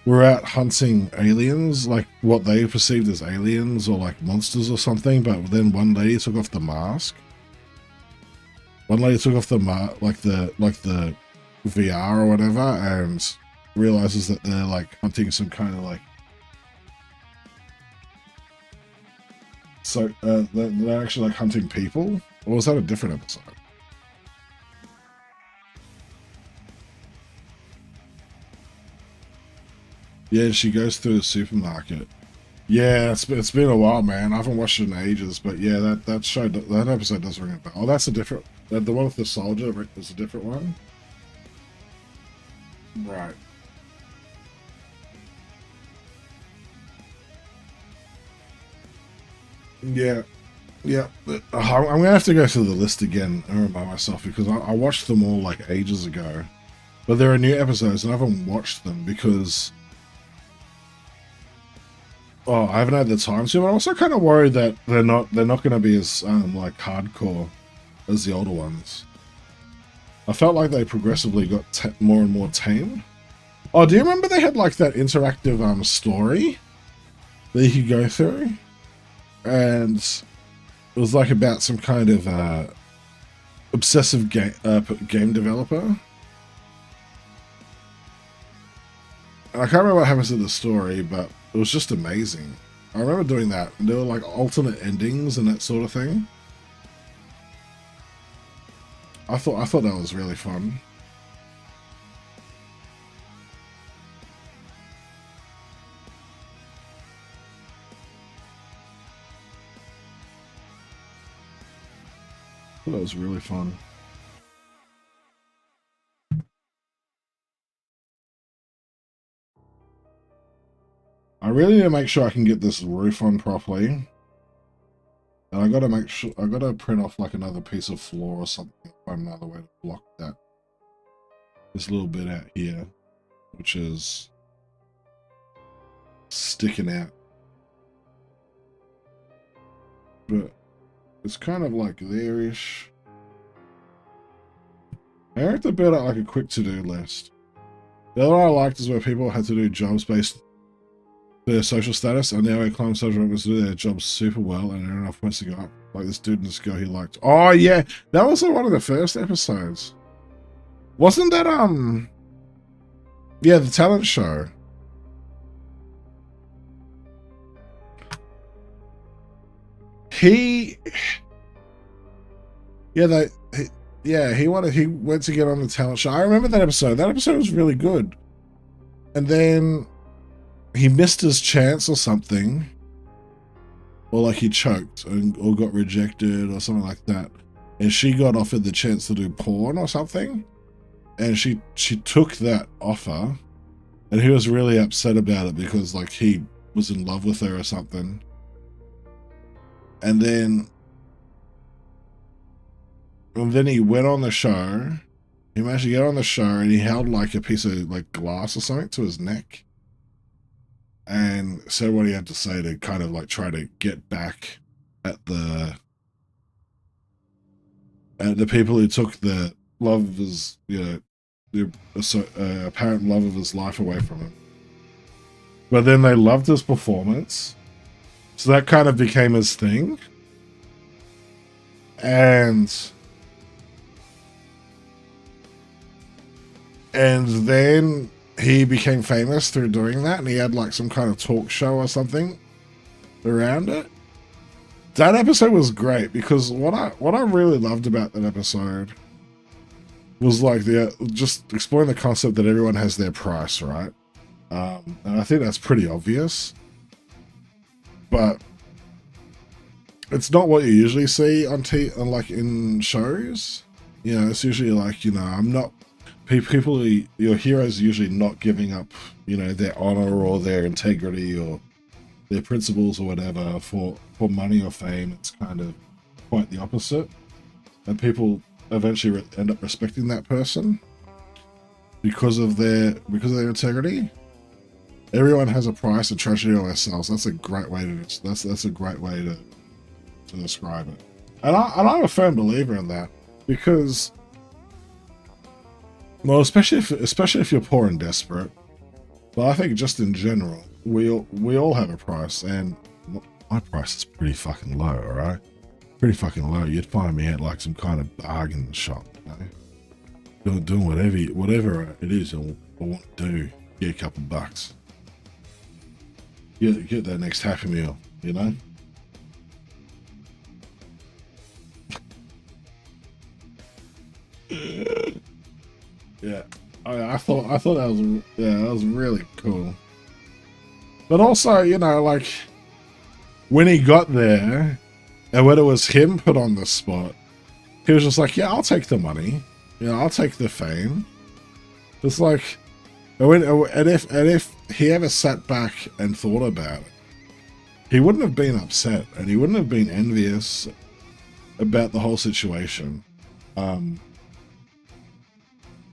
were out hunting aliens, like what they perceived as aliens or like monsters or something? But then one lady took off the mask. One lady took off the like the VR or whatever, and realizes that they're like hunting some kind of like. So they're actually like hunting people, or was that a different episode? Yeah, she goes through the supermarket. Yeah, it's been a while, man. I haven't watched it in ages, but yeah, that episode does ring a bell. Oh, that's a different. The one with the soldier is a different one. Right. Yeah. Yeah. I'm gonna have to go through the list again and remind myself, because I watched them all like ages ago, but there are new episodes and I haven't watched them because. Oh, I haven't had the time to, but I'm also kind of worried that they're not going to be as like hardcore as the older ones. I felt like they progressively got more and more tame. Oh, do you remember they had like that interactive story that you could go through, and it was like about some kind of obsessive game developer. And I can't remember what happens in the story, but it was just amazing. I remember doing that, and there were like alternate endings and that sort of thing. I thought that was really fun. That was really fun. I really need to make sure I can get this roof on properly. And I gotta make sure, I gotta print off like another piece of floor or something, find another way to block that. This little bit out here, which is sticking out. But it's kind of like there-ish. I have to build out like a quick to-do list. The other one I liked is where people had to do jobs based their social status, and now I climb social members to do their jobs super well and earn enough points to go up. Like this dude and this girl he liked. Oh yeah, that was one of the first episodes. Wasn't that yeah, the talent show. He he went to get on the talent show. I remember that episode. That episode was really good. And then he missed his chance or something, or like he choked or got rejected or something like that, and she got offered the chance to do porn or something, and she took that offer, and he was really upset about it because like he was in love with her or something. And then he went on the show. He managed to get on the show, and he held like a piece of like glass or something to his neck, and said what he had to say to kind of like try to get back at the people who took the love of his, the apparent love of his life away from him. But then they loved his performance, so that kind of became his thing. And then he became famous through doing that, and he had like some kind of talk show or something around it. That episode was great because what I really loved about that episode was like just exploring the concept that everyone has their price, right? And I think that's pretty obvious, but it's not what you usually see on like in shows. It's usually like, I'm not. People, your heroes are usually not giving up, their honor or their integrity or their principles or whatever for money or fame. It's kind of quite the opposite, and people eventually end up respecting that person because of their integrity. Everyone has a price and tragedy on themselves. That's a great way to that's a great way to describe it, and I'm a firm believer in that because. Well, especially if you're poor and desperate, but I think just in general, we all have a price, and my price is pretty fucking low. All right, pretty fucking low. You'd find me at like some kind of bargain shop, doing whatever it is I want to do. Get a couple bucks. Get that next Happy Meal, Yeah, I thought that was really cool. But also, like when he got there, and when it was him put on the spot, he was just like, "Yeah, I'll take the money. I'll take the fame." It's like, and if he ever sat back and thought about it, he wouldn't have been upset, and he wouldn't have been envious about the whole situation.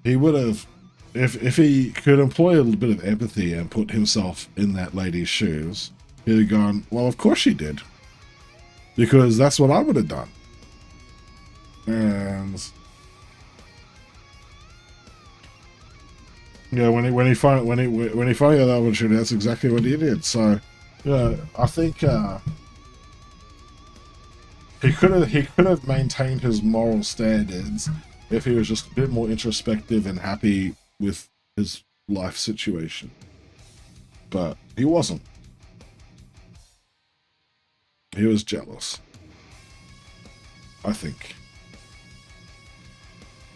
He would have, if he could employ a little bit of empathy and put himself in that lady's shoes, he'd have gone, well, of course she did. Because that's what I would have done. And when he finally got that opportunity, that's exactly what he did. So I think he could have maintained his moral standards if he was just a bit more introspective and happy with his life situation. But he wasn't. He was jealous. I think.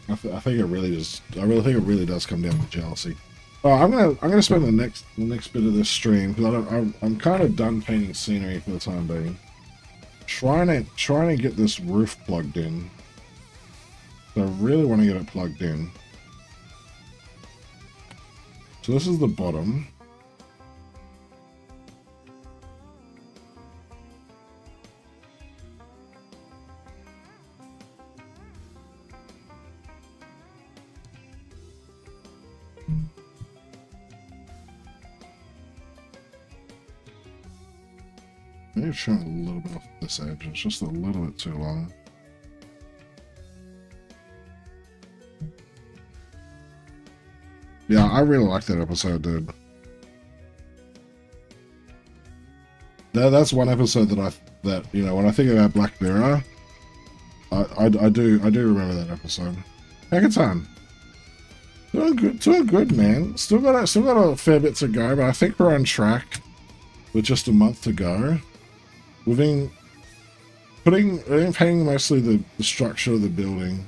I think it really is. I really think it really does come down to jealousy. I'm gonna spend the next bit of this stream because I'm kind of done painting scenery for the time being. Trying to get this roof plugged in. So I really want to get it plugged in. So this is the bottom. Maybe trim a little bit off this edge. It's just a little bit too long. Yeah, I really liked that episode, dude. That's one episode that you know, when I think about Black Mirror, I do remember that episode. Heck of time. Doing good, man. Still got a fair bit to go, but I think we're on track with just a month to go. We've been painting mostly the structure of the building,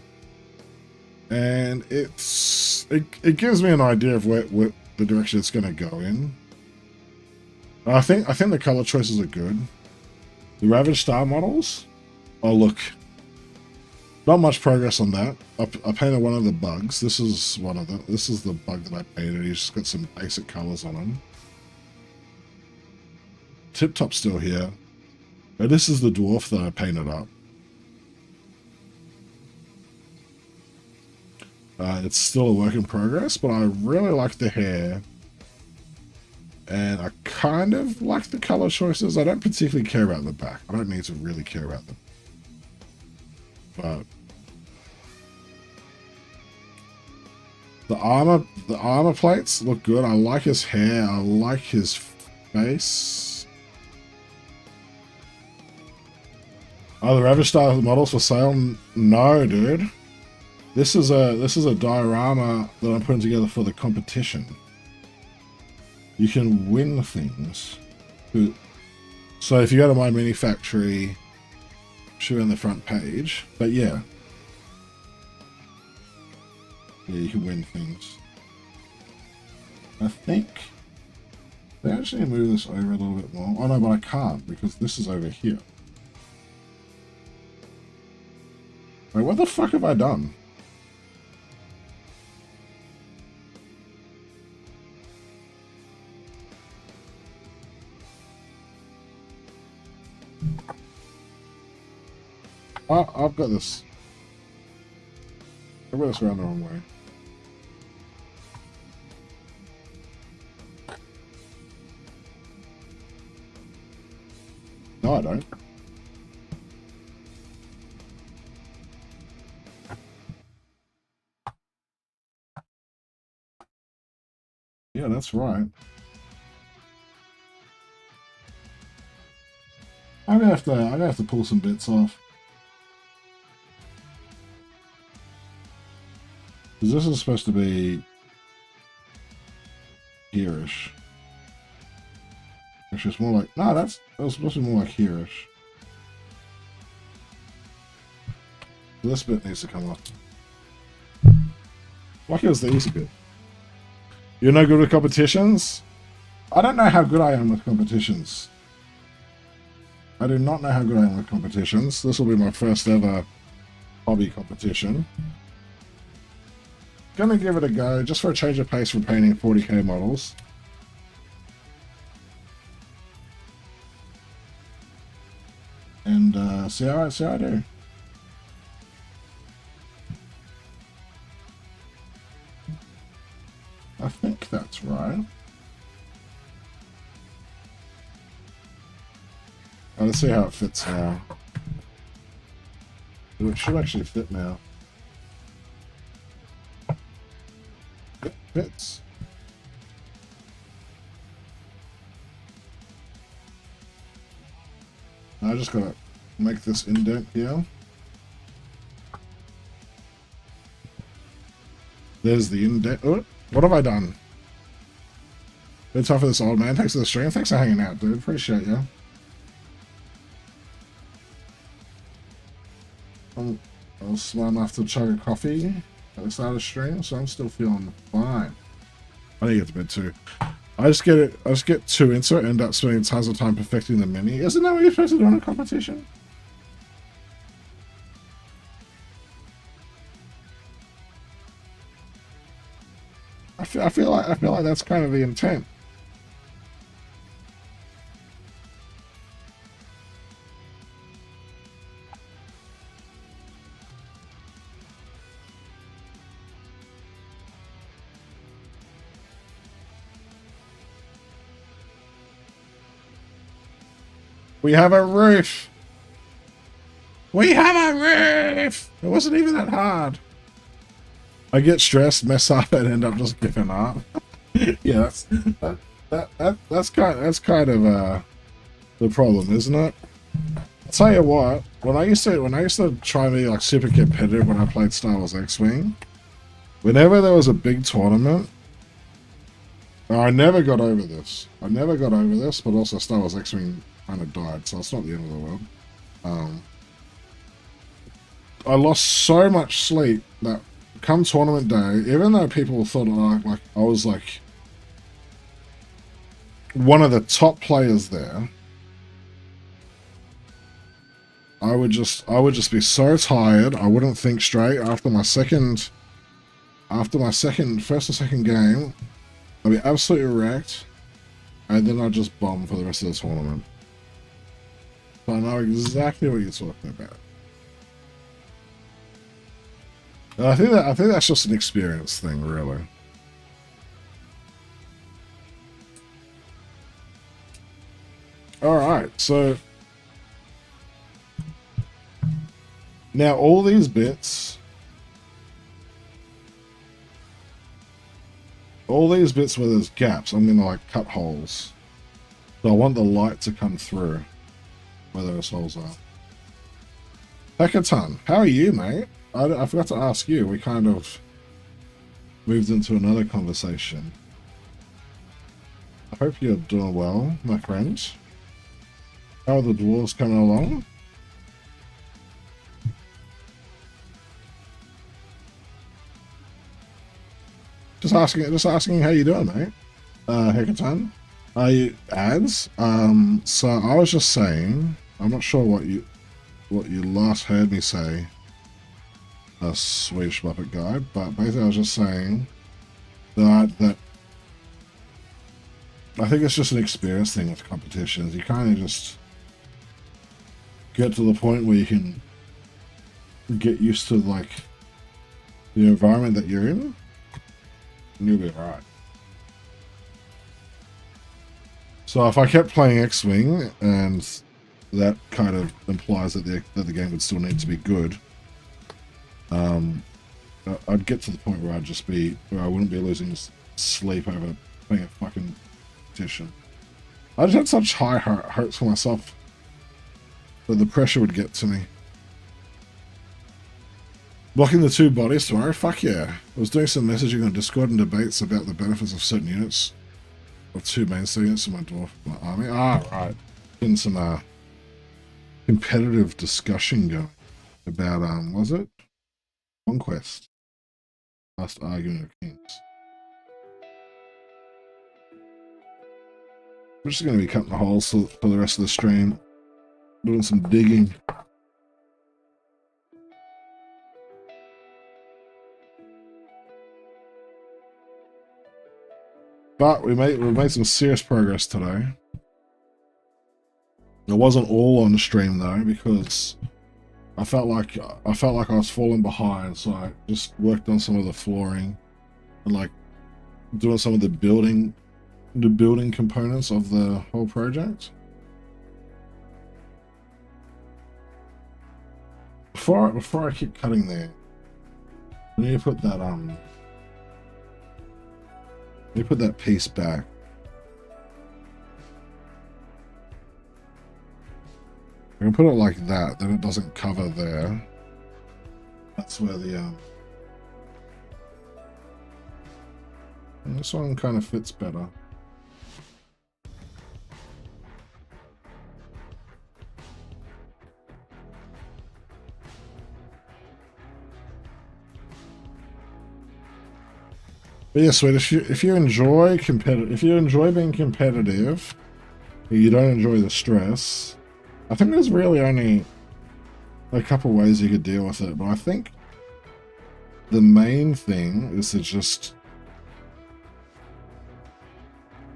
and it gives me an idea of where the direction it's going to go in. I think the color choices are good. The Ravaged Star models, oh look, not much progress on that. I painted one of the bugs. This is one of them. This is the bug that I painted. He's just got some basic colors on him. Tip Top's still here. But this is the dwarf that I painted up. It's still a work in progress, but I really like the hair. And I kind of like the color choices. I don't particularly care about the back. I don't need to really care about them. But the armor plates look good. I like his hair. I like his face. Oh, the Ravaged Star models for sale? No, dude. This is a diorama that I'm putting together for the competition. You can win things. So if you go to my mini factory, show on the front page. But yeah. Yeah, you can win things. I think they actually move this over a little bit more. Oh no, but I can't because this is over here. Wait, what the fuck have I done? Oh, I've got this. I've got this around the wrong way. No, I don't. Yeah, that's right. I'm gonna have to pull some bits off. Because this is supposed to be here-ish. It's just more like, no, that was supposed to be more like here-ish. This bit needs to come off. Like it was the easy bit. You're no good with competitions? I don't know how good I am with competitions. I do not know how good I am with competitions. This will be my first ever hobby competition. Gonna give it a go, just for a change of pace from painting 40k models. And see how I do. I think that's right. Let's see how it fits now. It should actually fit now. It fits. I just gotta make this indent here. There's the indent. Oh, what have I done? Bit tough for this old man. Thanks for the stream. Thanks for hanging out, dude. Appreciate you. I was smart enough to chug a coffee at the start of the stream, so I'm still feeling fine. I need to get to bed too. I just get too into it, end up spending tons of time perfecting the mini. Isn't that what you're supposed to do in a competition? I feel like that's kind of the intent. We have a roof. We have a roof. It wasn't even that hard. I get stressed, mess up, and end up just giving up. Yeah, that's kind of the problem, isn't it? I'll tell you what. When I used to try and be like super competitive when I played Star Wars X-Wing, whenever there was a big tournament, I never got over this. But also Star Wars X-Wing kind of died, so it's not the end of the world. I lost so much sleep that come tournament day, even though people thought like I was like one of the top players there, I would just be so tired. I wouldn't think straight after my first or second game. I'd be absolutely wrecked, and then I'd just bomb for the rest of the tournament. So I know exactly what you're talking about. I think that's just an experience thing, really. All right, so now all these bits where there's gaps, I'm gonna like cut holes. So I want the light to come through where those holes are. Hackathon, how are you, mate? I forgot to ask you. We kind of moved into another conversation. I hope you're doing well, my friend. How are the dwarves coming along? Just asking how you doing, mate. Hackathon. Ads. So I was just saying, I'm not sure what you last heard me say, a Swedish Muppet guy, but basically I was just saying that I think it's just an experience thing with competitions. You kind of just get to the point where you can get used to like the environment that you're in, and you'll be alright. So if I kept playing X-Wing, and that kind of implies that the game would still need to be good, I'd get to the point where I wouldn't be losing sleep over playing a fucking competition. I just had such high hopes for myself that the pressure would get to me. Blocking the two bodies tomorrow? Fuck yeah. I was doing some messaging on Discord and debates about the benefits of certain units, of two mainstay units in my dwarf army. Ah, right. Getting some competitive discussion going about, was it? Conquest. Last argument of kings. We're just going to be cutting the holes for the rest of the stream. Doing some digging. But we made some serious progress today. It wasn't all on the stream though, because I felt like I was falling behind, so I just worked on some of the flooring and like doing some of the building components of the whole project. Before I keep cutting there, I need to put that piece back. I can put it like that, then it doesn't cover there. That's where the and this one kind of fits better. But yeah, sweet. If you enjoy being competitive, you don't enjoy the stress. I think there's really only a couple ways you could deal with it, but I think the main thing is to just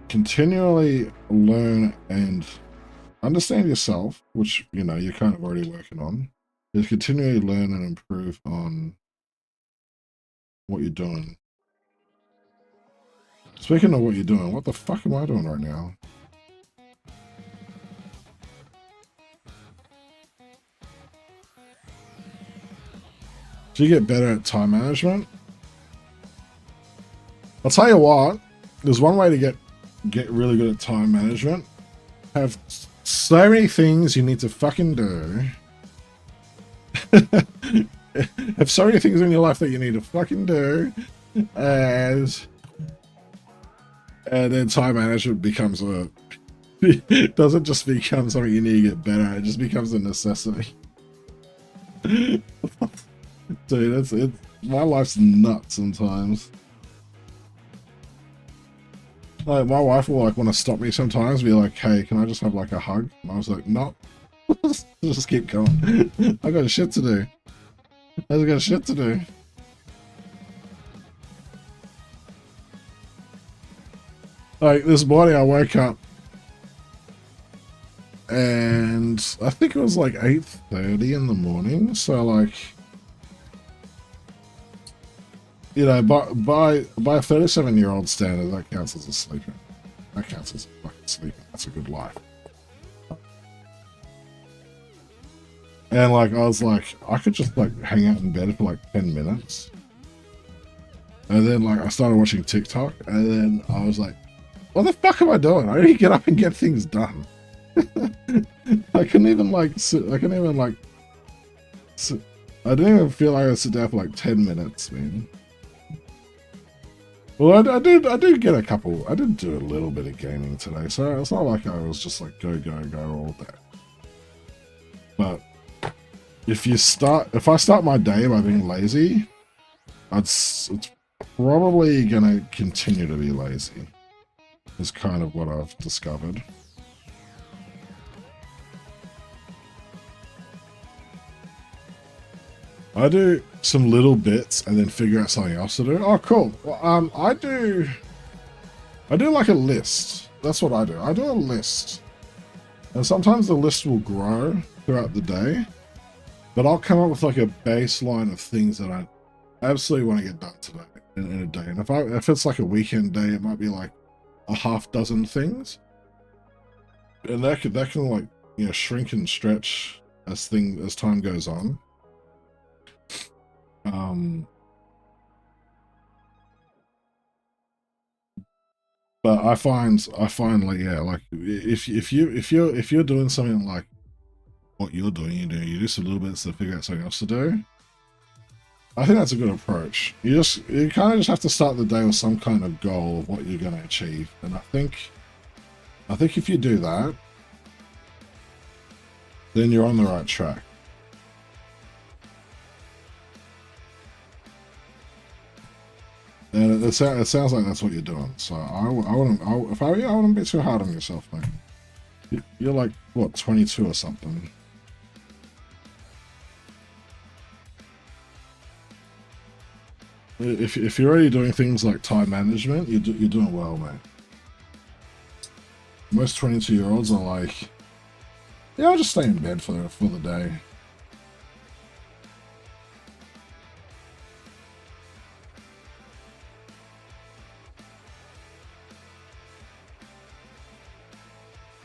continually learn and understand yourself, which, you know, you're kind of already working on. Is continually learn and improve on what you're doing. Speaking of what you're doing, what the fuck am I doing right now? Do you get better at time management? I'll tell you what, there's one way to get really good at time management. Have so many things you need to fucking do. Have so many things in your life that you need to fucking do, and then time management becomes a it doesn't just become something you need to get better at, it just becomes a necessity. Dude, it's my life's nuts sometimes. Like, my wife will like want to stop me sometimes, be like, "Hey, can I just have like a hug?" And I was like, "No, just keep going. I got shit to do. I got shit to do." Like this morning, I woke up, and I think it was like 8:30 in the morning. So like, you know, by a 37-year-old standard, that counts as a sleeping. That counts as a fucking sleeping. That's a good life. And like, I was like, I could just like hang out in bed for like 10 minutes. And then like, I started watching TikTok, and then I was like, what the fuck am I doing? I need to get up and get things done. I couldn't even like sit, I couldn't even like sit, I didn't even feel like I would sit down for like 10 minutes, man. Well, I did get a couple. I did do a little bit of gaming today, so it's not like I was just like go all day. But if I start my day by being lazy, it's probably gonna continue to be lazy. Is kind of what I've discovered. I do some little bits and then figure out something else to do. Oh, cool. Well, I do like a list. That's what I do. I do a list. And sometimes the list will grow throughout the day, but I'll come up with like a baseline of things that I absolutely want to get done today in a day. And if it's like a weekend day, it might be like a half dozen things. And that can like, you know, shrink and stretch as time goes on. But I find like, yeah, like if you're doing something like what you're doing, you do some little bits to figure out something else to do. I think that's a good approach. You kind of just have to start the day with some kind of goal of what you're going to achieve, and I think if you do that, then you're on the right track. And it sounds like that's what you're doing. So I wouldn't be too hard on yourself, mate. You're like, what, 22 or something? If you're already doing things like time management, you're doing well, mate. Most 22-year-olds are like, yeah, I'll just stay in bed for the day.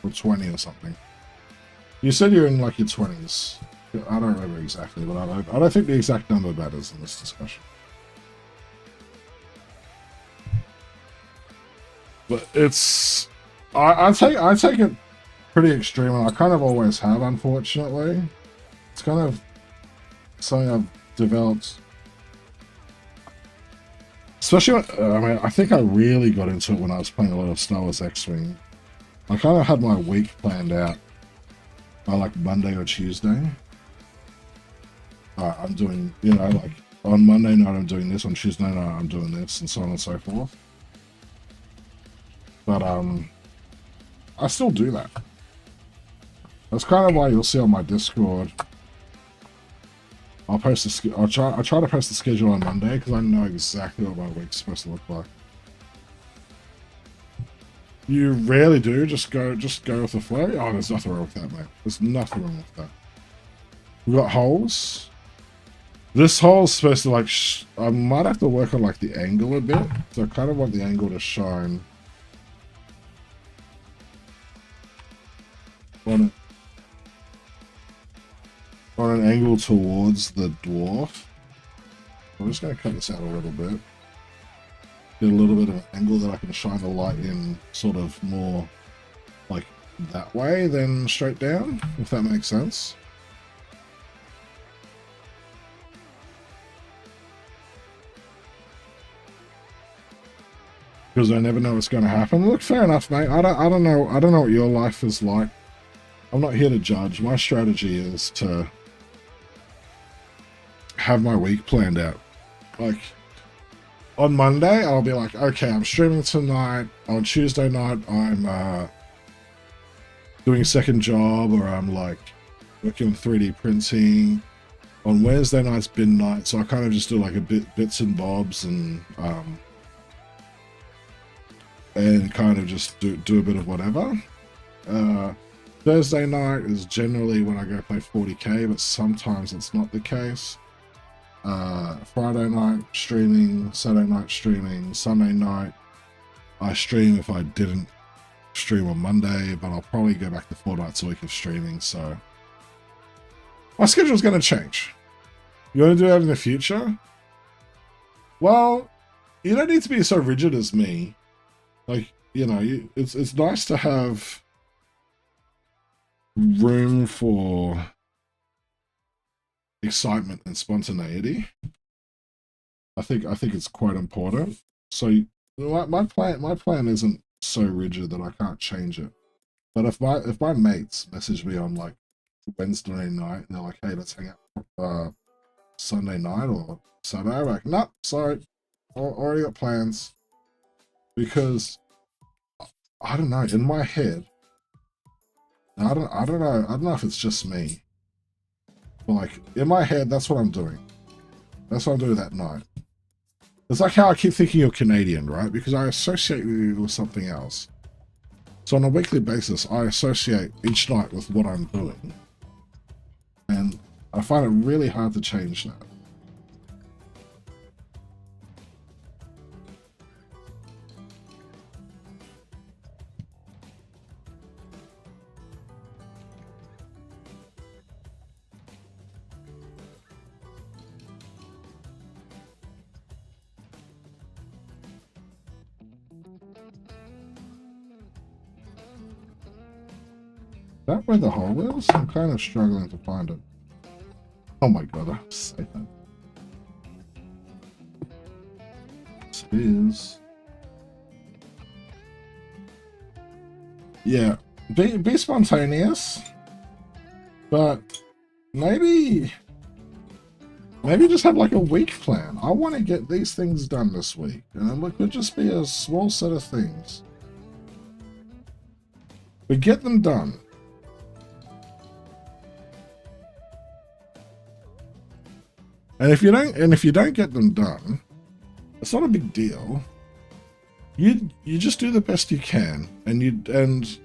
Or 20 or something. You said you're in like your 20s. I don't remember exactly, but I don't think the exact number matters in this discussion. But it's I take it pretty extreme, and I kind of always have, unfortunately. It's kind of something I've developed. Especially, I mean, I think I really got into it when I was playing a lot of Star Wars X-Wing. I kind of had my week planned out by like Monday or Tuesday. I'm doing, you know, like on Monday night I'm doing this, on Tuesday night I'm doing this, and so on and so forth. But I still do that. That's kind of why you'll see on my Discord. I'll post a I try to post the schedule on Monday because I know exactly what my week's supposed to look like. You rarely do. Just go with the flow. Oh, there's nothing wrong with that, mate. There's nothing wrong with that. We got holes. This hole's supposed to like. I might have to work on like the angle a bit. So I kind of want the angle to shine on an angle towards the dwarf. I'm just going to cut this out a little bit. Get a little bit of an angle that I can shine the light in sort of more like that way than straight down, if that makes sense. Because I never know what's going to happen. Look, fair enough, mate. I don't know what your life is like. I'm not here to judge. My strategy is to have my week planned out. Like, on Monday, I'll be like, okay, I'm streaming tonight. On Tuesday night, I'm doing a second job, or I'm like working on 3D printing. On Wednesday night's bin night, so I kind of just do like bits and bobs and kind of just do a bit of whatever. Thursday night is generally when I go play 40k, but sometimes it's not the case. Friday night streaming, Saturday night streaming, Sunday night I stream if I didn't stream on Monday, but I'll probably go back to 4 nights a week of streaming, so my schedule's going to change. You want to do that in the future? Well, you don't need to be so rigid as me. Like, you know, it's nice to have room for excitement and spontaneity. I think it's quite important. So my plan isn't so rigid that I can't change it. But if my mates message me on like Wednesday night and they're like, hey, let's hang out Sunday night or Saturday, I'm like, no, sorry, already got plans. Because I don't know, in my head, I don't know if it's just me. But like in my head, that's what I'm doing. That's what I'm doing that night. It's like how I keep thinking you're Canadian, right? Because I associate you with something else. So on a weekly basis, I associate each night with what I'm doing. And I find it really hard to change that. Is that where the hole is? I'm kind of struggling to find it. Oh my god, I have to say that. This is... Yeah, be spontaneous, but maybe just have like a week plan. I want to get these things done this week, and it could just be a small set of things, but get them done. And if you don't get them done, it's not a big deal. You just do the best you can, and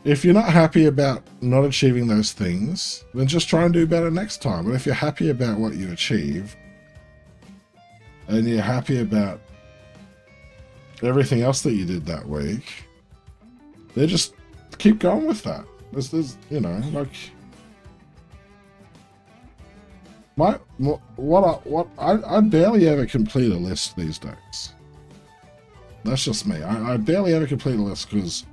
if you're not happy about not achieving those things, then just try and do better next time. And if you're happy about what you achieve, and you're happy about everything else that you did that week, then just keep going with that. There's you know, like I barely ever complete a list these days. That's just me. I barely ever complete a list because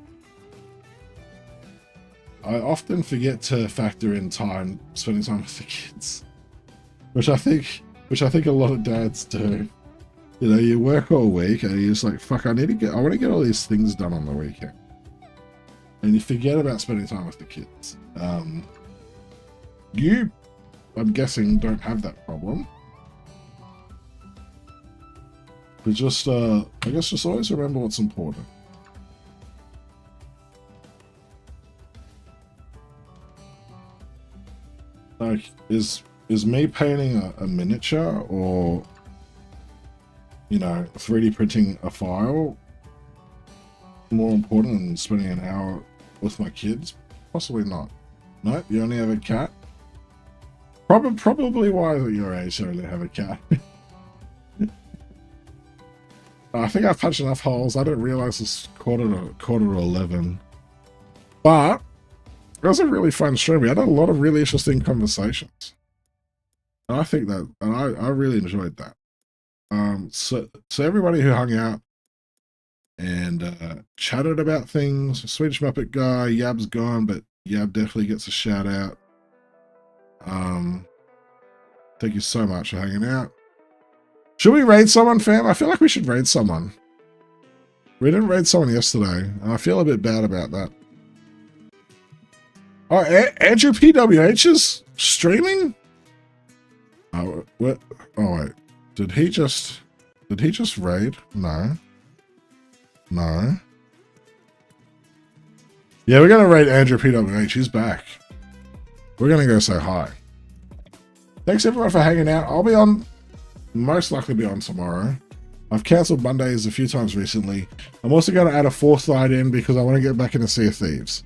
I often forget to factor in spending time with the kids, which I think a lot of dads do. You know, you work all week and you're just like, fuck, I want to get all these things done on the weekend. And you forget about spending time with the kids. You, I'm guessing, don't have that problem. But just, I guess just always remember what's important. Like, is me painting a miniature or, you know, 3D printing a file more important than spending an hour with my kids? Possibly not. No, you only have a cat? Probably wise at your age to only have a cat. I think I've punched enough holes. I didn't realize it's quarter to 11. But it was a really fun stream. We had a lot of really interesting conversations. And I think that, and I really enjoyed that. So everybody who hung out and chatted about things, Swedish Muppet Guy, Yab's gone, but Yab definitely gets a shout out. Thank you so much for hanging out. Should we raid someone, fam? I feel like we should raid someone. We didn't raid someone yesterday, and I feel a bit bad about that. Oh, Andrew PWH is streaming? Oh, what? Oh, wait. Did he just raid? No. No. Yeah, we're going to raid Andrew PWH. He's back. We're going to go say hi. Thanks, everyone, for hanging out. I'll be on... most likely be on tomorrow. I've cancelled Mondays a few times recently. I'm also going to add a fourth night in because I want to get back into Sea of Thieves.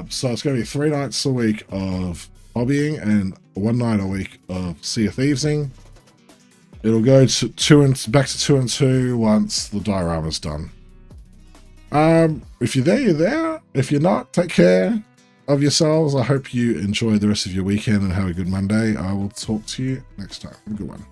So it's going to be 3 nights a week of hobbying and 1 night a week of Sea of Thievesing. It'll go to back to 2 and 2 once the diorama's done. If you're there, you're there. If you're not, take care of yourselves. I hope you enjoy the rest of your weekend and have a good Monday. I will talk to you next time. Have a good one.